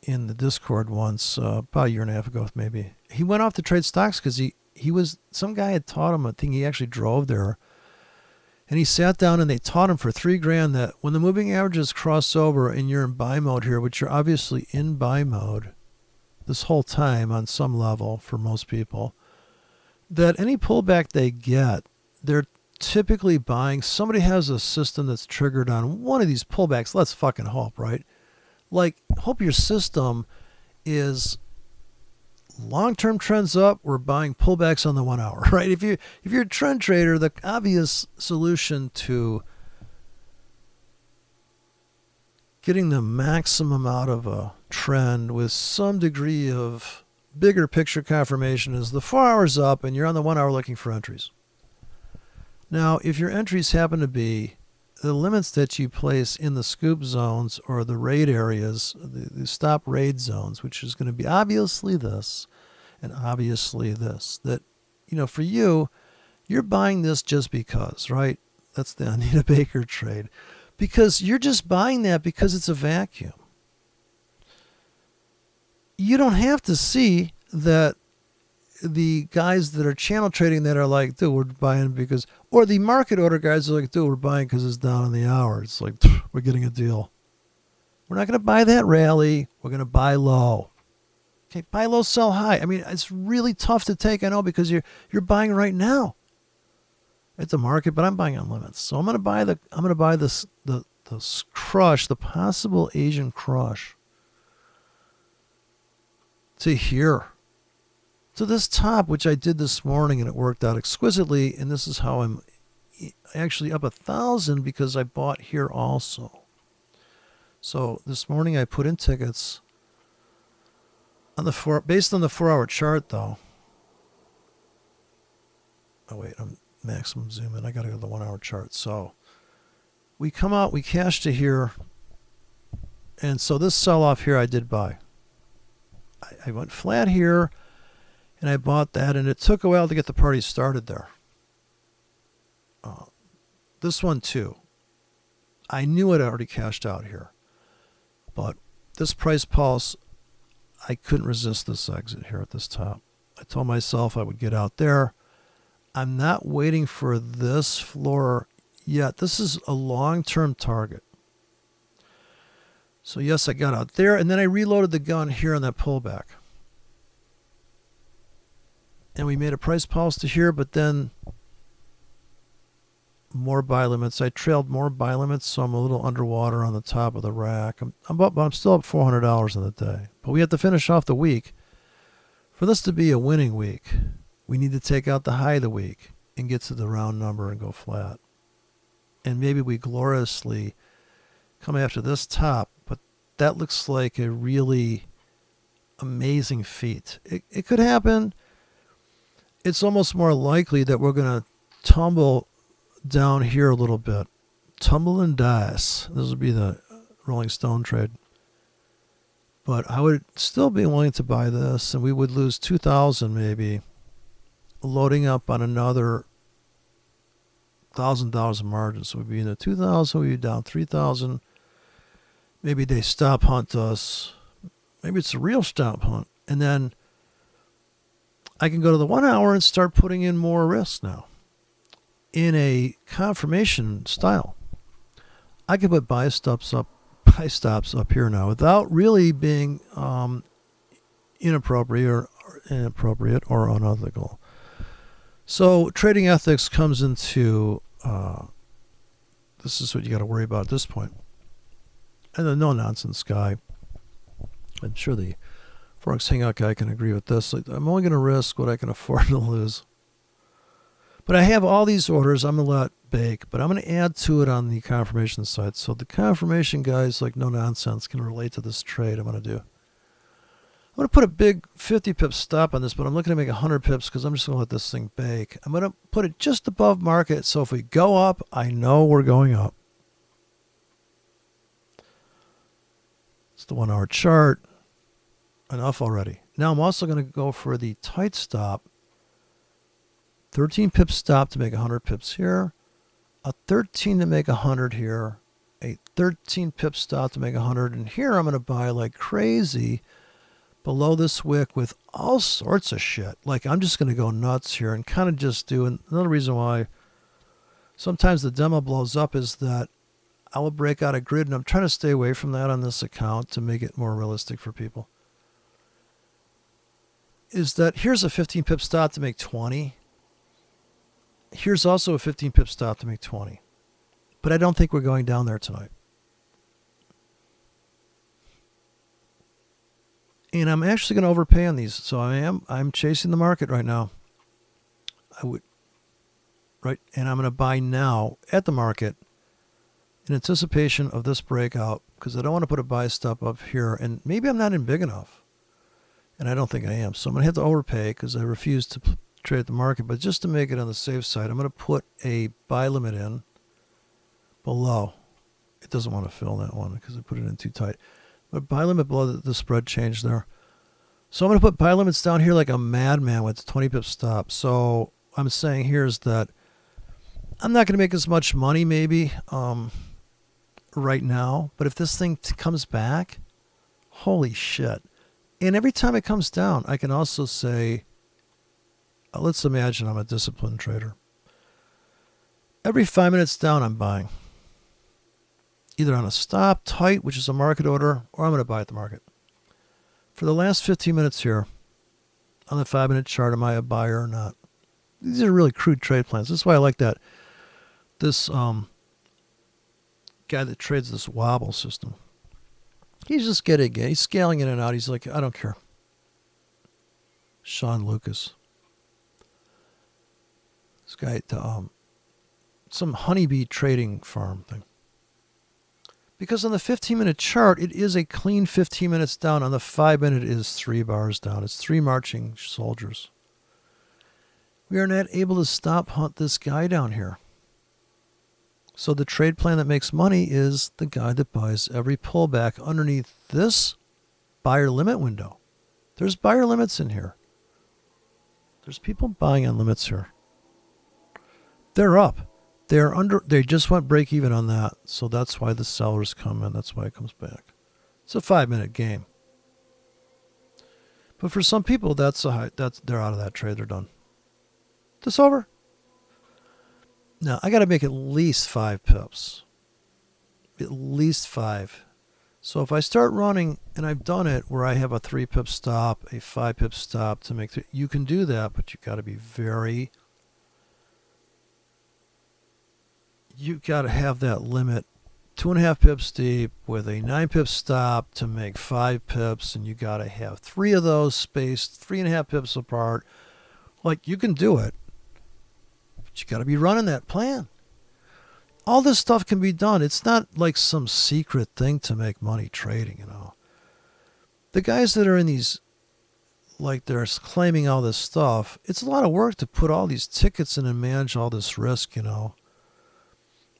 in the Discord once, about a year and a half ago maybe. He went off to trade stocks because he was, some guy had taught him, I think he actually drove there, and he sat down and they taught him for $3,000 that when the moving averages cross over and you're in buy mode here, which you're obviously in buy mode this whole time on some level for most people, that any pullback they get, they're typically buying. Somebody has a system that's triggered on one of these pullbacks. Let's fucking hope, right? Like, hope your system is long-term trends up, we're buying pullbacks on the 1 hour, right? If you're a trend trader, the obvious solution to getting the maximum out of a trend with some degree of bigger picture confirmation is the 4 hours up and you're on the 1 hour looking for entries. Now, if your entries happen to be the limits that you place in the scoop zones or the raid areas, the stop raid zones, which is going to be obviously this and obviously this, that, for you, you're buying this just because, right? That's the Anita Baker trade. Because you're just buying that because it's a vacuum. You don't have to see that the guys that are channel trading that are like, dude, we're buying because, or the market order guys are like, dude, we're buying because it's down in the hour. It's like, we're getting a deal. We're not going to buy that rally. We're going to buy low. Okay, buy low, sell high. I mean, it's really tough to take, I know, because you're buying right now. It's a market, but I'm buying on limits. So I'm going to buy the crush, the possible Asian crush to here. To this top, which I did this morning, and it worked out exquisitely. And this is how I'm actually up 1,000 because I bought here also. So this morning I put in tickets on based on the 4-hour chart, though. Oh wait, I'm maximum zoom in. I got to go to the 1-hour chart. So we come out, we cash to here, and so this sell-off here I did buy. I went flat here, and I bought that, and it took a while to get the party started there. This one too. I knew it already cashed out here, but this price pulse, I couldn't resist this exit here at this top. I told myself I would get out there. I'm not waiting for this floor yet. This is a long-term target. So yes, I got out there, and then I reloaded the gun here on that pullback. And we made a price pulse to here, but then more buy limits. I trailed more buy limits, so I'm a little underwater on the top of the rack. I'm still up $400 in the day. But we have to finish off the week. For this to be a winning week, we need to take out the high of the week and get to the round number and go flat. And maybe we gloriously come after this top, but that looks like a really amazing feat. It could happen. It's almost more likely that we're going to tumble down here a little bit. Tumble and dice. This would be the Rolling Stone trade. But I would still be willing to buy this, and we would lose 2,000 maybe, loading up on another $1,000 of margin. So we'd be in the 2,000, we'd be down 3,000. Maybe they stop hunt us. Maybe it's a real stop hunt. And then I can go to the 1 hour and start putting in more risk now in a confirmation style. I can put buy stops up here now without really being inappropriate or unethical. So trading ethics comes into this is what you got to worry about at this point. And the no nonsense guy, I'm sure the forex hangout guy can agree with this. Like, I'm only going to risk what I can afford to lose. But I have all these orders I'm going to let bake, but I'm going to add to it on the confirmation side. So the confirmation guys, like no nonsense, can relate to this trade I'm going to do. I'm going to put a big 50 pips stop on this, but I'm looking to make 100 pips because I'm just going to let this thing bake. I'm going to put it just above market, so if we go up, I know we're going up. It's the 1 hour chart. Enough already. Now I'm also going to go for the tight stop. 13 pips stop to make 100 pips here. A 13 to make 100 here. A 13 pip stop to make 100. And here I'm going to buy like crazy below this wick with all sorts of shit. Like I'm just going to go nuts here and kind of just do. And another reason why sometimes the demo blows up is that I will break out a grid, and I'm trying to stay away from that on this account to make it more realistic for people. Is that here's a 15 pip stop to make 20. Here's also a 15 pip stop to make 20. But I don't think we're going down there tonight. And I'm actually going to overpay on these. So I'm chasing the market right now. And I'm going to buy now at the market in anticipation of this breakout because I don't want to put a buy stop up here. And maybe I'm not in big enough. And I don't think I am. So I'm going to have to overpay because I refuse to trade the market. But just to make it on the safe side, I'm going to put a buy limit in below. It doesn't want to fill that one because I put it in too tight. But buy limit below the spread change there. So I'm going to put buy limits down here like a madman with 20 pip stop. So I'm saying here is that I'm not going to make as much money maybe right now. But if this thing comes back, holy shit. And every time it comes down, I can also say, let's imagine I'm a disciplined trader. Every 5 minutes down, I'm buying. Either on a stop, tight, which is a market order, or I'm going to buy at the market. For the last 15 minutes here, on the 5-minute chart, am I a buyer or not? These are really crude trade plans. This is why I like that. This guy that trades this wobble system, he's just getting it. He's scaling in and out. He's like, I don't care. Sean Lucas. This guy at some honeybee trading farm thing. Because on the 15-minute chart, it is a clean 15 minutes down. On the 5-minute, it is 3 bars down. It's 3 marching soldiers. We are not able to stop hunt this guy down here. So the trade plan that makes money is the guy that buys every pullback underneath this buyer limit window. There's buyer limits in here. There's people buying on limits here. They're up. They're under. They just went break even on that, so that's why the sellers come in. That's why it comes back. It's a 5-minute game. But for some people, they're out of that trade. They're done. This over. Now I got to make at least 5 pips. At least 5. So if I start running, and I've done it where I have a 3 pip stop, a 5 pip stop to make you can do that, but you got to be very. You got to have that limit 2.5 pips deep with a 9 pip stop to make 5 pips, and you got to have 3 of those spaced 3.5 pips apart. Like, you can do it, but you got to be running that plan. All this stuff can be done. It's not like some secret thing to make money trading, you know. The guys that are in these, like they're claiming all this stuff, it's a lot of work to put all these tickets in and manage all this risk, you know.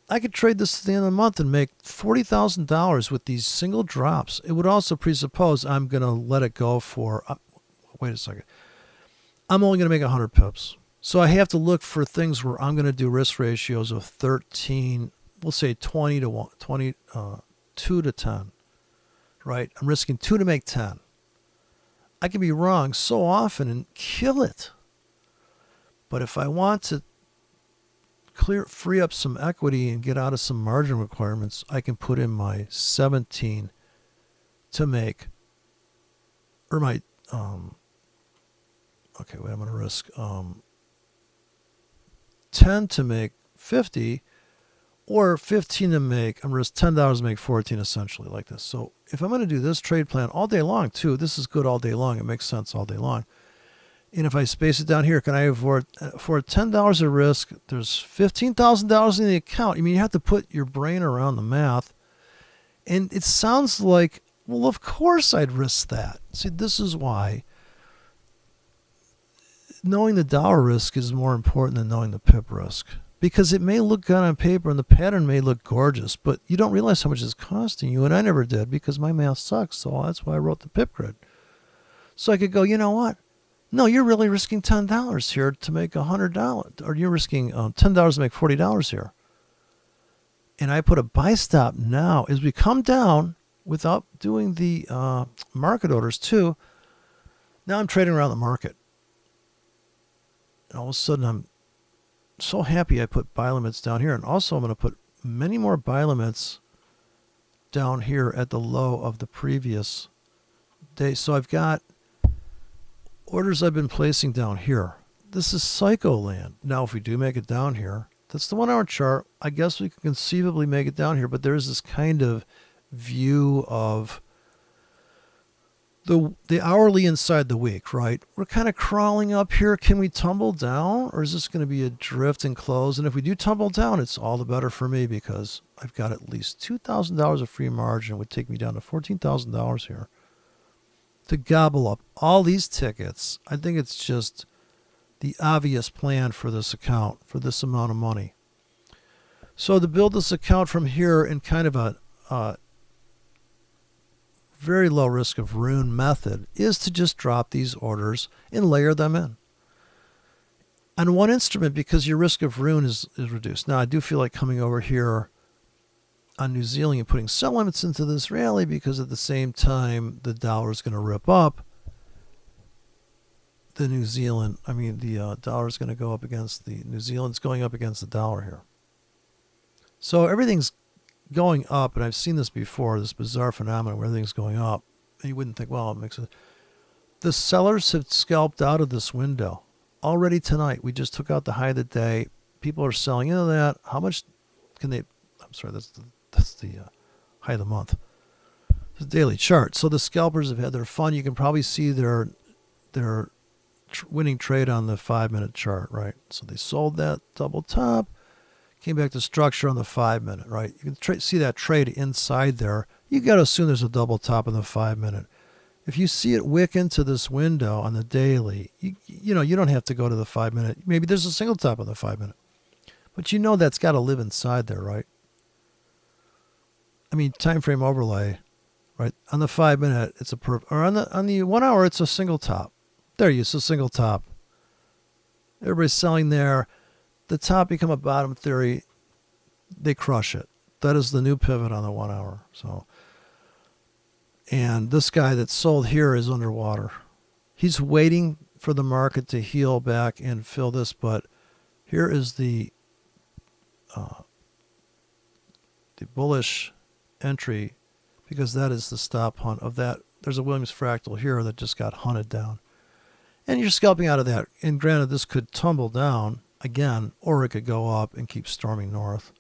I could trade this at the end of the month and make $40,000 with these single drops. It would also presuppose I'm going to let it go for, wait a second. I'm only going to make 100 pips. So I have to look for things where I'm going to do risk ratios of 13, we'll say 20 to 1, 2 to 10, right? I'm risking 2 to make 10. I can be wrong so often and kill it. But if I want to free up some equity and get out of some margin requirements, I can put in my 17 to make, or my, okay, wait, I'm going to risk 10 to make 50, or 15 to make, I'm going to risk $10 to make 14 essentially, like this. So if I'm going to do this trade plan all day long too, this is good all day long. It makes sense all day long. And if I space it down here, can I afford $10 of risk? There's $15,000 in the account. I mean, you have to put your brain around the math. And it sounds like, well, of course I'd risk that. See, this is why knowing the dollar risk is more important than knowing the pip risk. Because it may look good on paper and the pattern may look gorgeous, but you don't realize how much it's costing you. And I never did because my math sucks. So that's why I wrote the pip grid. So I could go, you know what? No, you're really risking $10 here to make $100, or you're risking $10 to make $40 here. And I put a buy stop now. As we come down without doing the market orders too, now I'm trading around the market. And all of a sudden I'm so happy I put buy limits down here. And also I'm going to put many more buy limits down here at the low of the previous day. So I've got orders I've been placing down here. This is psycho land. Now, if we do make it down here, that's the 1 hour chart. I guess we can conceivably make it down here, but there's this kind of view of the hourly inside the week, right? We're kind of crawling up here. Can we tumble down, or is this going to be a drift and close? And if we do tumble down, it's all the better for me because I've got at least $2,000 of free margin. It would take me down to $14,000 here to gobble up all these tickets. I think it's just the obvious plan for this account, for this amount of money. So to build this account from here in kind of a very low risk of ruin method is to just drop these orders and layer them in on one instrument, because your risk of ruin is reduced. Now, I do feel like coming over here on New Zealand and putting sell limits into this rally, because at the same time the dollar is going to rip up. The dollar is going to go up against the New Zealand's going up against the dollar here. So everything's going up, and I've seen this before, this bizarre phenomenon where everything's going up. And you wouldn't think, well, it makes it. The sellers have scalped out of this window already tonight. We just took out the high of the day. People are selling into that. How much can they? I'm sorry, that's the high of the month. It's a daily chart. So the scalpers have had their fun. You can probably see their winning trade on the 5-minute chart, right? So they sold that double top, came back to structure on the 5-minute, right? You can see that trade inside there. You got to assume there's a double top on the 5-minute. If you see it wick into this window on the daily, you don't have to go to the 5-minute. Maybe there's a single top on the 5-minute, but that's got to live inside there, right? I mean, time frame overlay, right? On the 5-minute, it's or on the 1 hour, it's a single top. There you see a single top. Everybody's selling there. The top become a bottom theory. They crush it. That is the new pivot on the 1 hour. So, and this guy that sold here is underwater. He's waiting for the market to heal back and fill this, but here is the bullish entry, because that is the stop hunt of that. There's a Williams fractal here that just got hunted down. And you're scalping out of that. And granted, this could tumble down again, or it could go up and keep storming north.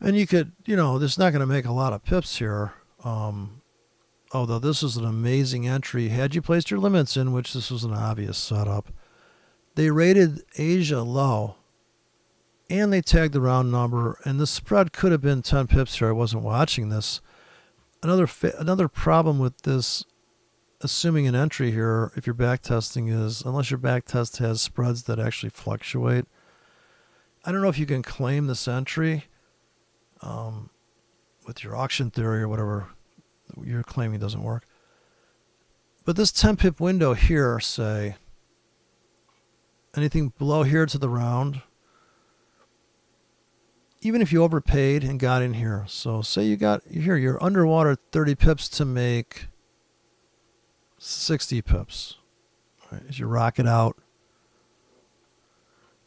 And you could, this is not going to make a lot of pips here. Although this is an amazing entry. Had you placed your limits in, which this was an obvious setup, they rated Asia low, and they tagged the round number, and the spread could have been 10 pips here. I wasn't watching this. Another problem with this, assuming an entry here, if you're back testing, is unless your back test has spreads that actually fluctuate, I don't know if you can claim this entry with your auction theory or whatever you're claiming doesn't work. But this 10 pip window here, say, anything below here to the round, even if you overpaid and got in here, so say you're underwater 30 pips to make 60 pips, right, as you rock it out.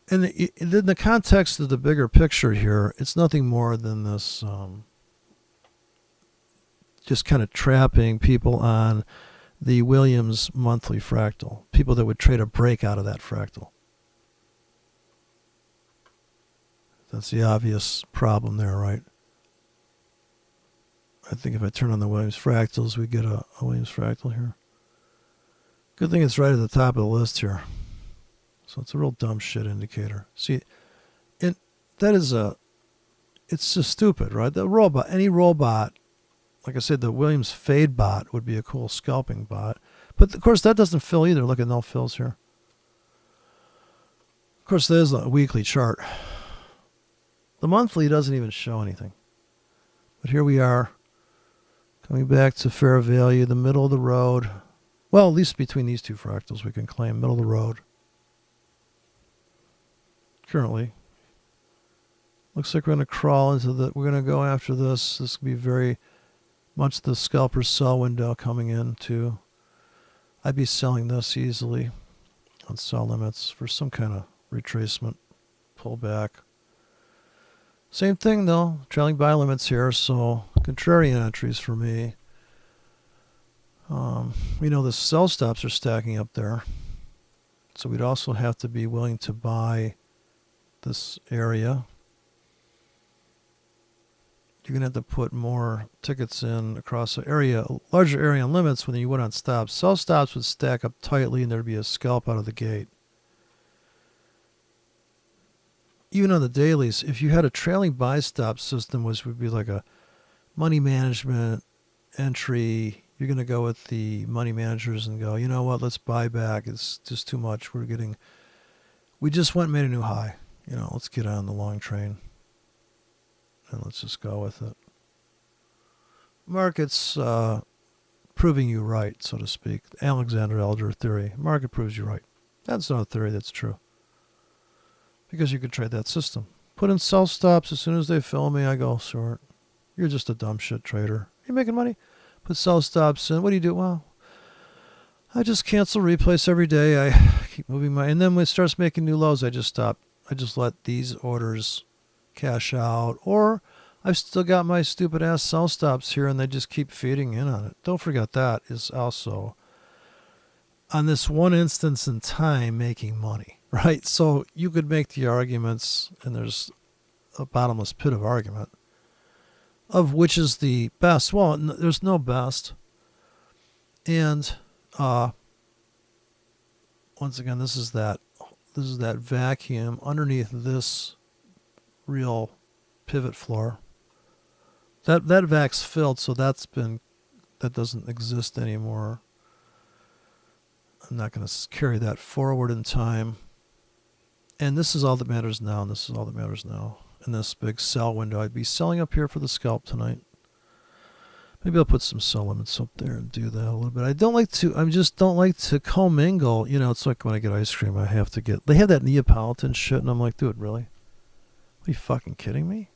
And in the context of the bigger picture here, it's nothing more than this just kind of trapping people on the Williams monthly fractal, people that would trade a break out of that fractal. That's the obvious problem there, right? I think if I turn on the Williams fractals, we get a Williams fractal here. Good thing it's right at the top of the list here. So it's a real dumb shit indicator. See, and that is it's just stupid, right? Any robot, like I said, the Williams fade bot would be a cool scalping bot. But of course that doesn't fill either. Look at no fills here. Of course there's a weekly chart. The monthly doesn't even show anything. But here we are, coming back to fair value, the middle of the road. Well, at least between these two fractals we can claim middle of the road. Currently. Looks like we're going to crawl into we're going to go after this. This could be very much the scalper sell window coming in too. I'd be selling this easily on sell limits for some kind of retracement, pullback. Same thing though, trailing buy limits here, so contrarian entries for me. We know the sell stops are stacking up there, so we'd also have to be willing to buy this area. You're going to have to put more tickets in across the area, a larger area on limits than you would on stops. Sell stops would stack up tightly and there'd be a scalp out of the gate. Even on the dailies, if you had a trailing buy stop system, which would be like a money management entry, you're going to go with the money managers and go, you know what, let's buy back. It's just too much. We just went and made a new high. let's get on the long train and let's just go with it. Market's proving you right, so to speak. Alexander Elder theory. Market proves you right. That's not a theory that's true. Because you can trade that system. Put in sell stops as soon as they fill me, I go short. You're just a dumb shit trader. You making money? Put sell stops in. What do? Well, I just cancel replace every day. I keep moving and then when it starts making new lows, I just stop. I just let these orders cash out, or I've still got my stupid ass sell stops here and they just keep feeding in on it. Don't forget that is also on this one instance in time making money, right? So you could make the arguments, and there's a bottomless pit of argument of which is the best. Well, there's no best. And once again, this is that vacuum underneath this real pivot floor. That vac's filled, so that doesn't exist anymore. I'm not going to carry that forward in time. And this is all that matters now, and this is all that matters now. In this big sell window, I'd be selling up here for the scalp tonight. Maybe I'll put some sell limits up there and do that a little bit. I just don't like to commingle. It's like when I get ice cream, they have that Neapolitan shit, and I'm like, dude, really? Are you fucking kidding me?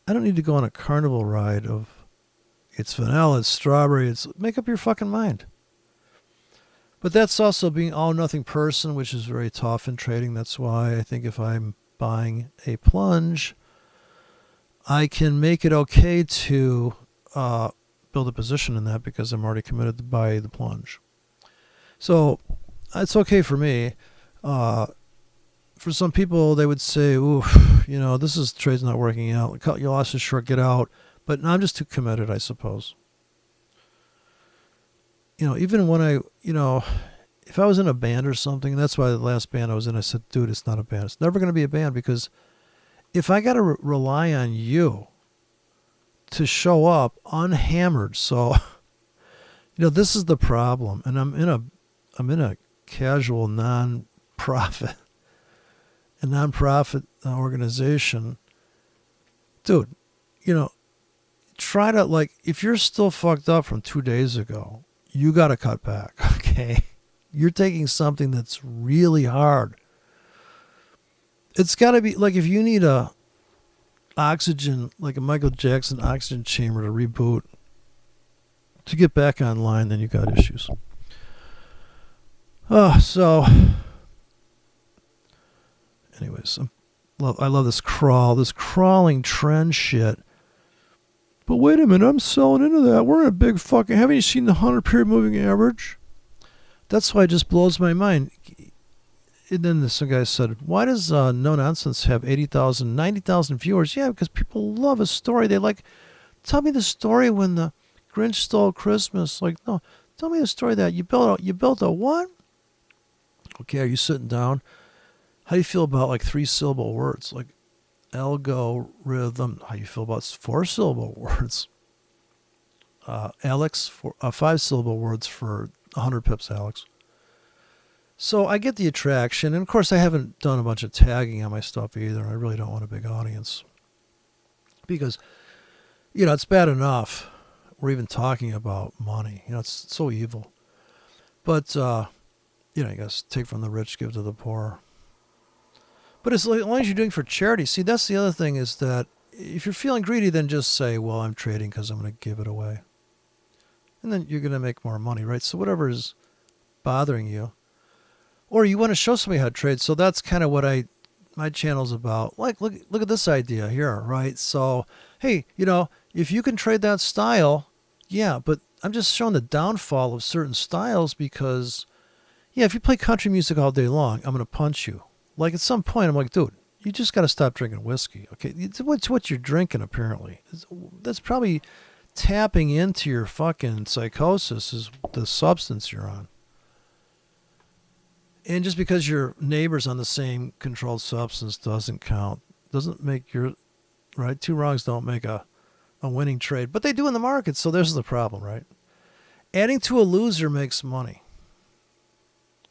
I don't need to go on a carnival ride of it's vanilla, it's strawberry, make up your fucking mind. But that's also being all-nothing person, which is very tough in trading. That's why I think if I'm buying a plunge, I can make it okay to build a position in that because I'm already committed to buy the plunge. So it's okay for me. For some people, they would say, oof, this trade's not working out. Cut your losses short, get out. But I'm just too committed, I suppose. Even when if I was in a band or something, that's why the last band I was in, I said, dude, it's not a band. It's never going to be a band because if I got to rely on you to show up unhammered, so, this is the problem. And I'm in a casual non-profit organization. Dude, try to, if you're still fucked up from 2 days ago, you got to cut back, okay? You're taking something that's really hard. It's got to be, if you need a oxygen, like a Michael Jackson oxygen chamber to reboot, to get back online, then you got issues. So, anyways, I love this crawling trend shit. But wait a minute, I'm selling into that. We're in a big fucking... Haven't you seen the 100-period moving average? That's why it just blows my mind. And then some guy said, why does No Nonsense have 80,000, 90,000 viewers? Yeah, because people love a story. They tell me the story when the Grinch stole Christmas. No, tell me the story that you built a what? Okay, are you sitting down? How do you feel about 3-syllable words? Algorithm. How do you feel about 4-syllable words? Alex, 5-syllable words for 100 pips, Alex. So I get the attraction. And of course, I haven't done a bunch of tagging on my stuff either. I really don't want a big audience. Because, it's bad enough. We're even talking about money. It's so evil. But, you guys take from the rich, give to the poor. But as long as you're doing for charity, see, that's the other thing is that if you're feeling greedy, then just say, well, I'm trading because I'm going to give it away. And then you're going to make more money, right? So whatever is bothering you. Or you want to show somebody how to trade. So that's kind of what my channel's about. Look at this idea here, right? So, hey, if you can trade that style, yeah, but I'm just showing the downfall of certain styles because, yeah, if you play country music all day long, I'm going to punch you. At some point, I'm like, dude, you just got to stop drinking whiskey, okay? It's what you're drinking, apparently. That's probably tapping into your fucking psychosis is the substance you're on. And just because your neighbor's on the same controlled substance doesn't count. Doesn't make right? 2 wrongs don't make a winning trade. But they do in the market, so there's the problem, right? Adding to a loser makes money.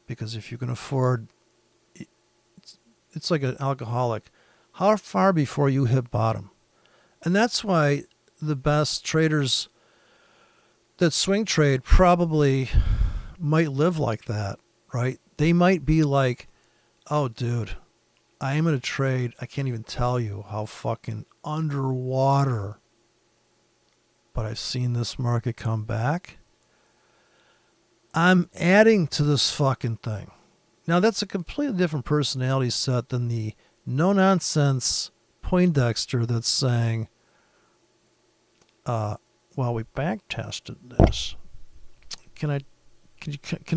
Because if you can afford... it's like an alcoholic. How far before you hit bottom? And that's why the best traders that swing trade probably might live like that, right? They might be like, oh, dude, I am in a trade. I can't even tell you how fucking underwater, but I've seen this market come back. I'm adding to this fucking thing. Now, that's a completely different personality set than the no-nonsense Poindexter that's saying, well, we back-tested this. Can I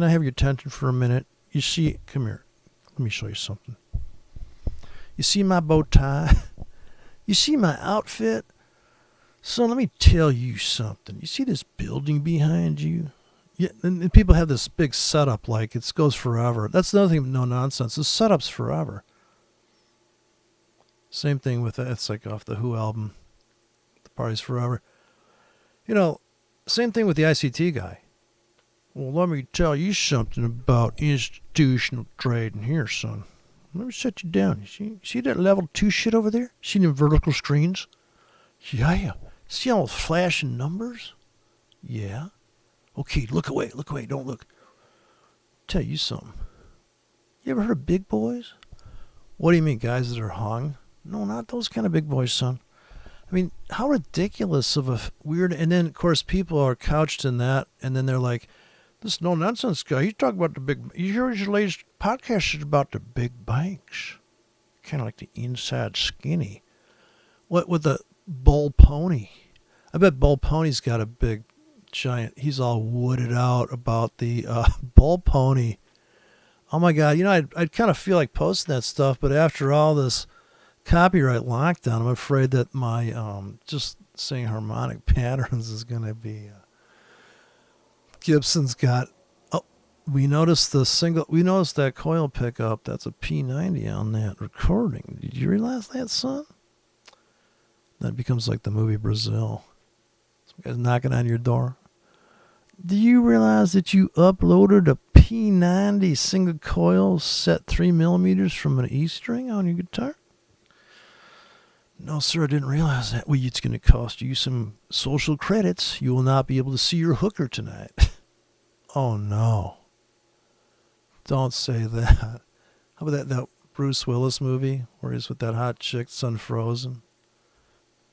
have your attention for a minute? You see, come here. Let me show you something. You see my bow tie? You see my outfit? So let me tell you something. You see this building behind you? Yeah, and people have this big setup like it goes forever. That's another thing, no nonsense. The setup's forever. Same thing with it's like off the Who album. The party's forever. You know, same thing with the ICT guy. Well, let me tell you something about institutional trading here, son. Let me set you down. You see that level 2 shit over there? See them vertical screens? Yeah. See all those flashing numbers? Yeah. Okay, look away, don't look. Tell you something. You ever heard of big boys? What do you mean, guys that are hung? No, not those kind of big boys, son. I mean, how ridiculous of a weird... And then, of course, people are couched in that, and then they're like, this no-nonsense guy, he's talking about the big... You hear your latest podcast is about the big banks. Kind of like the inside skinny. What with the bull pony? I bet Bull Pony's got a big... giant. He's all wooded out about the bull pony. Oh my God! You know, I'd kind of feel like posting that stuff, but after all this copyright lockdown, I'm afraid that my just saying harmonic patterns is going to be. Gibson's got. Oh, we noticed that coil pickup. That's a P90 on that recording. Did you realize that, son? That becomes like the movie Brazil. Some guy's knocking on your door. Do you realize that you uploaded a P90 single coil set 3mm from an E string on your guitar? No, sir, I didn't realize that. Well, it's going to cost you some social credits. You will not be able to see your hooker tonight. Oh, no. Don't say that. How about that Bruce Willis movie where he's with that hot chick, Unfrozen?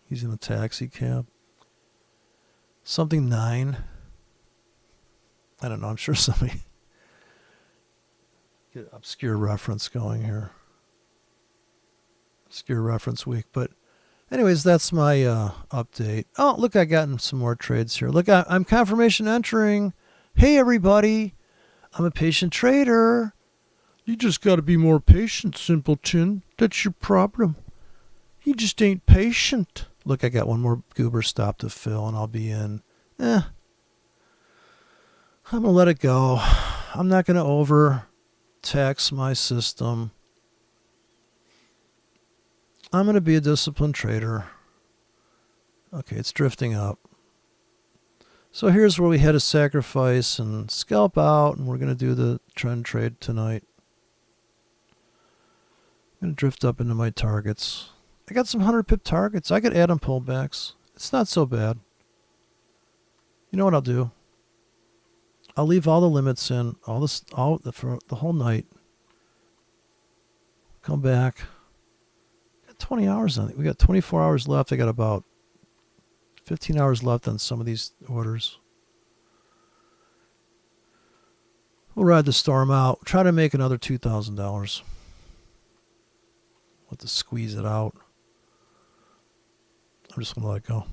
He's in a taxi cab. Something 9. I don't know. I'm sure somebody get an obscure reference going here. Obscure reference week. But anyways, that's my update. Oh, look, I got some more trades here. Look, I'm confirmation entering. Hey, everybody. I'm a patient trader. You just got to be more patient, simpleton. That's your problem. You just ain't patient. Look, I got one more goober stop to fill, and I'll be in. I'm going to let it go. I'm not going to overtax my system. I'm going to be a disciplined trader. Okay, it's drifting up. So here's where we had a sacrifice and scalp out, and we're going to do the trend trade tonight. I'm going to drift up into my targets. I got some 100 pip targets. I could add them pullbacks. It's not so bad. You know what I'll do? I'll leave all the limits in, for the whole night. Come back. Got 20 hours on it. We got 24 hours left. I got about 15 hours left on some of these orders. We'll ride the storm out. Try to make another $2,000. Let to squeeze it out. I'm just going to let it go.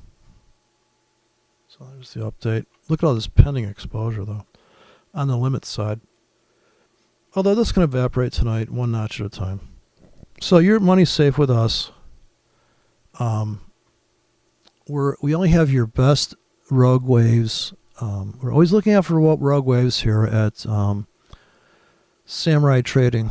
So there's the update. Look at all this pending exposure, though, on the limit side. Although this can evaporate tonight, one notch at a time. So your money's safe with us. We only have your best rogue waves. We're always looking out for rogue waves here at Samurai Trading.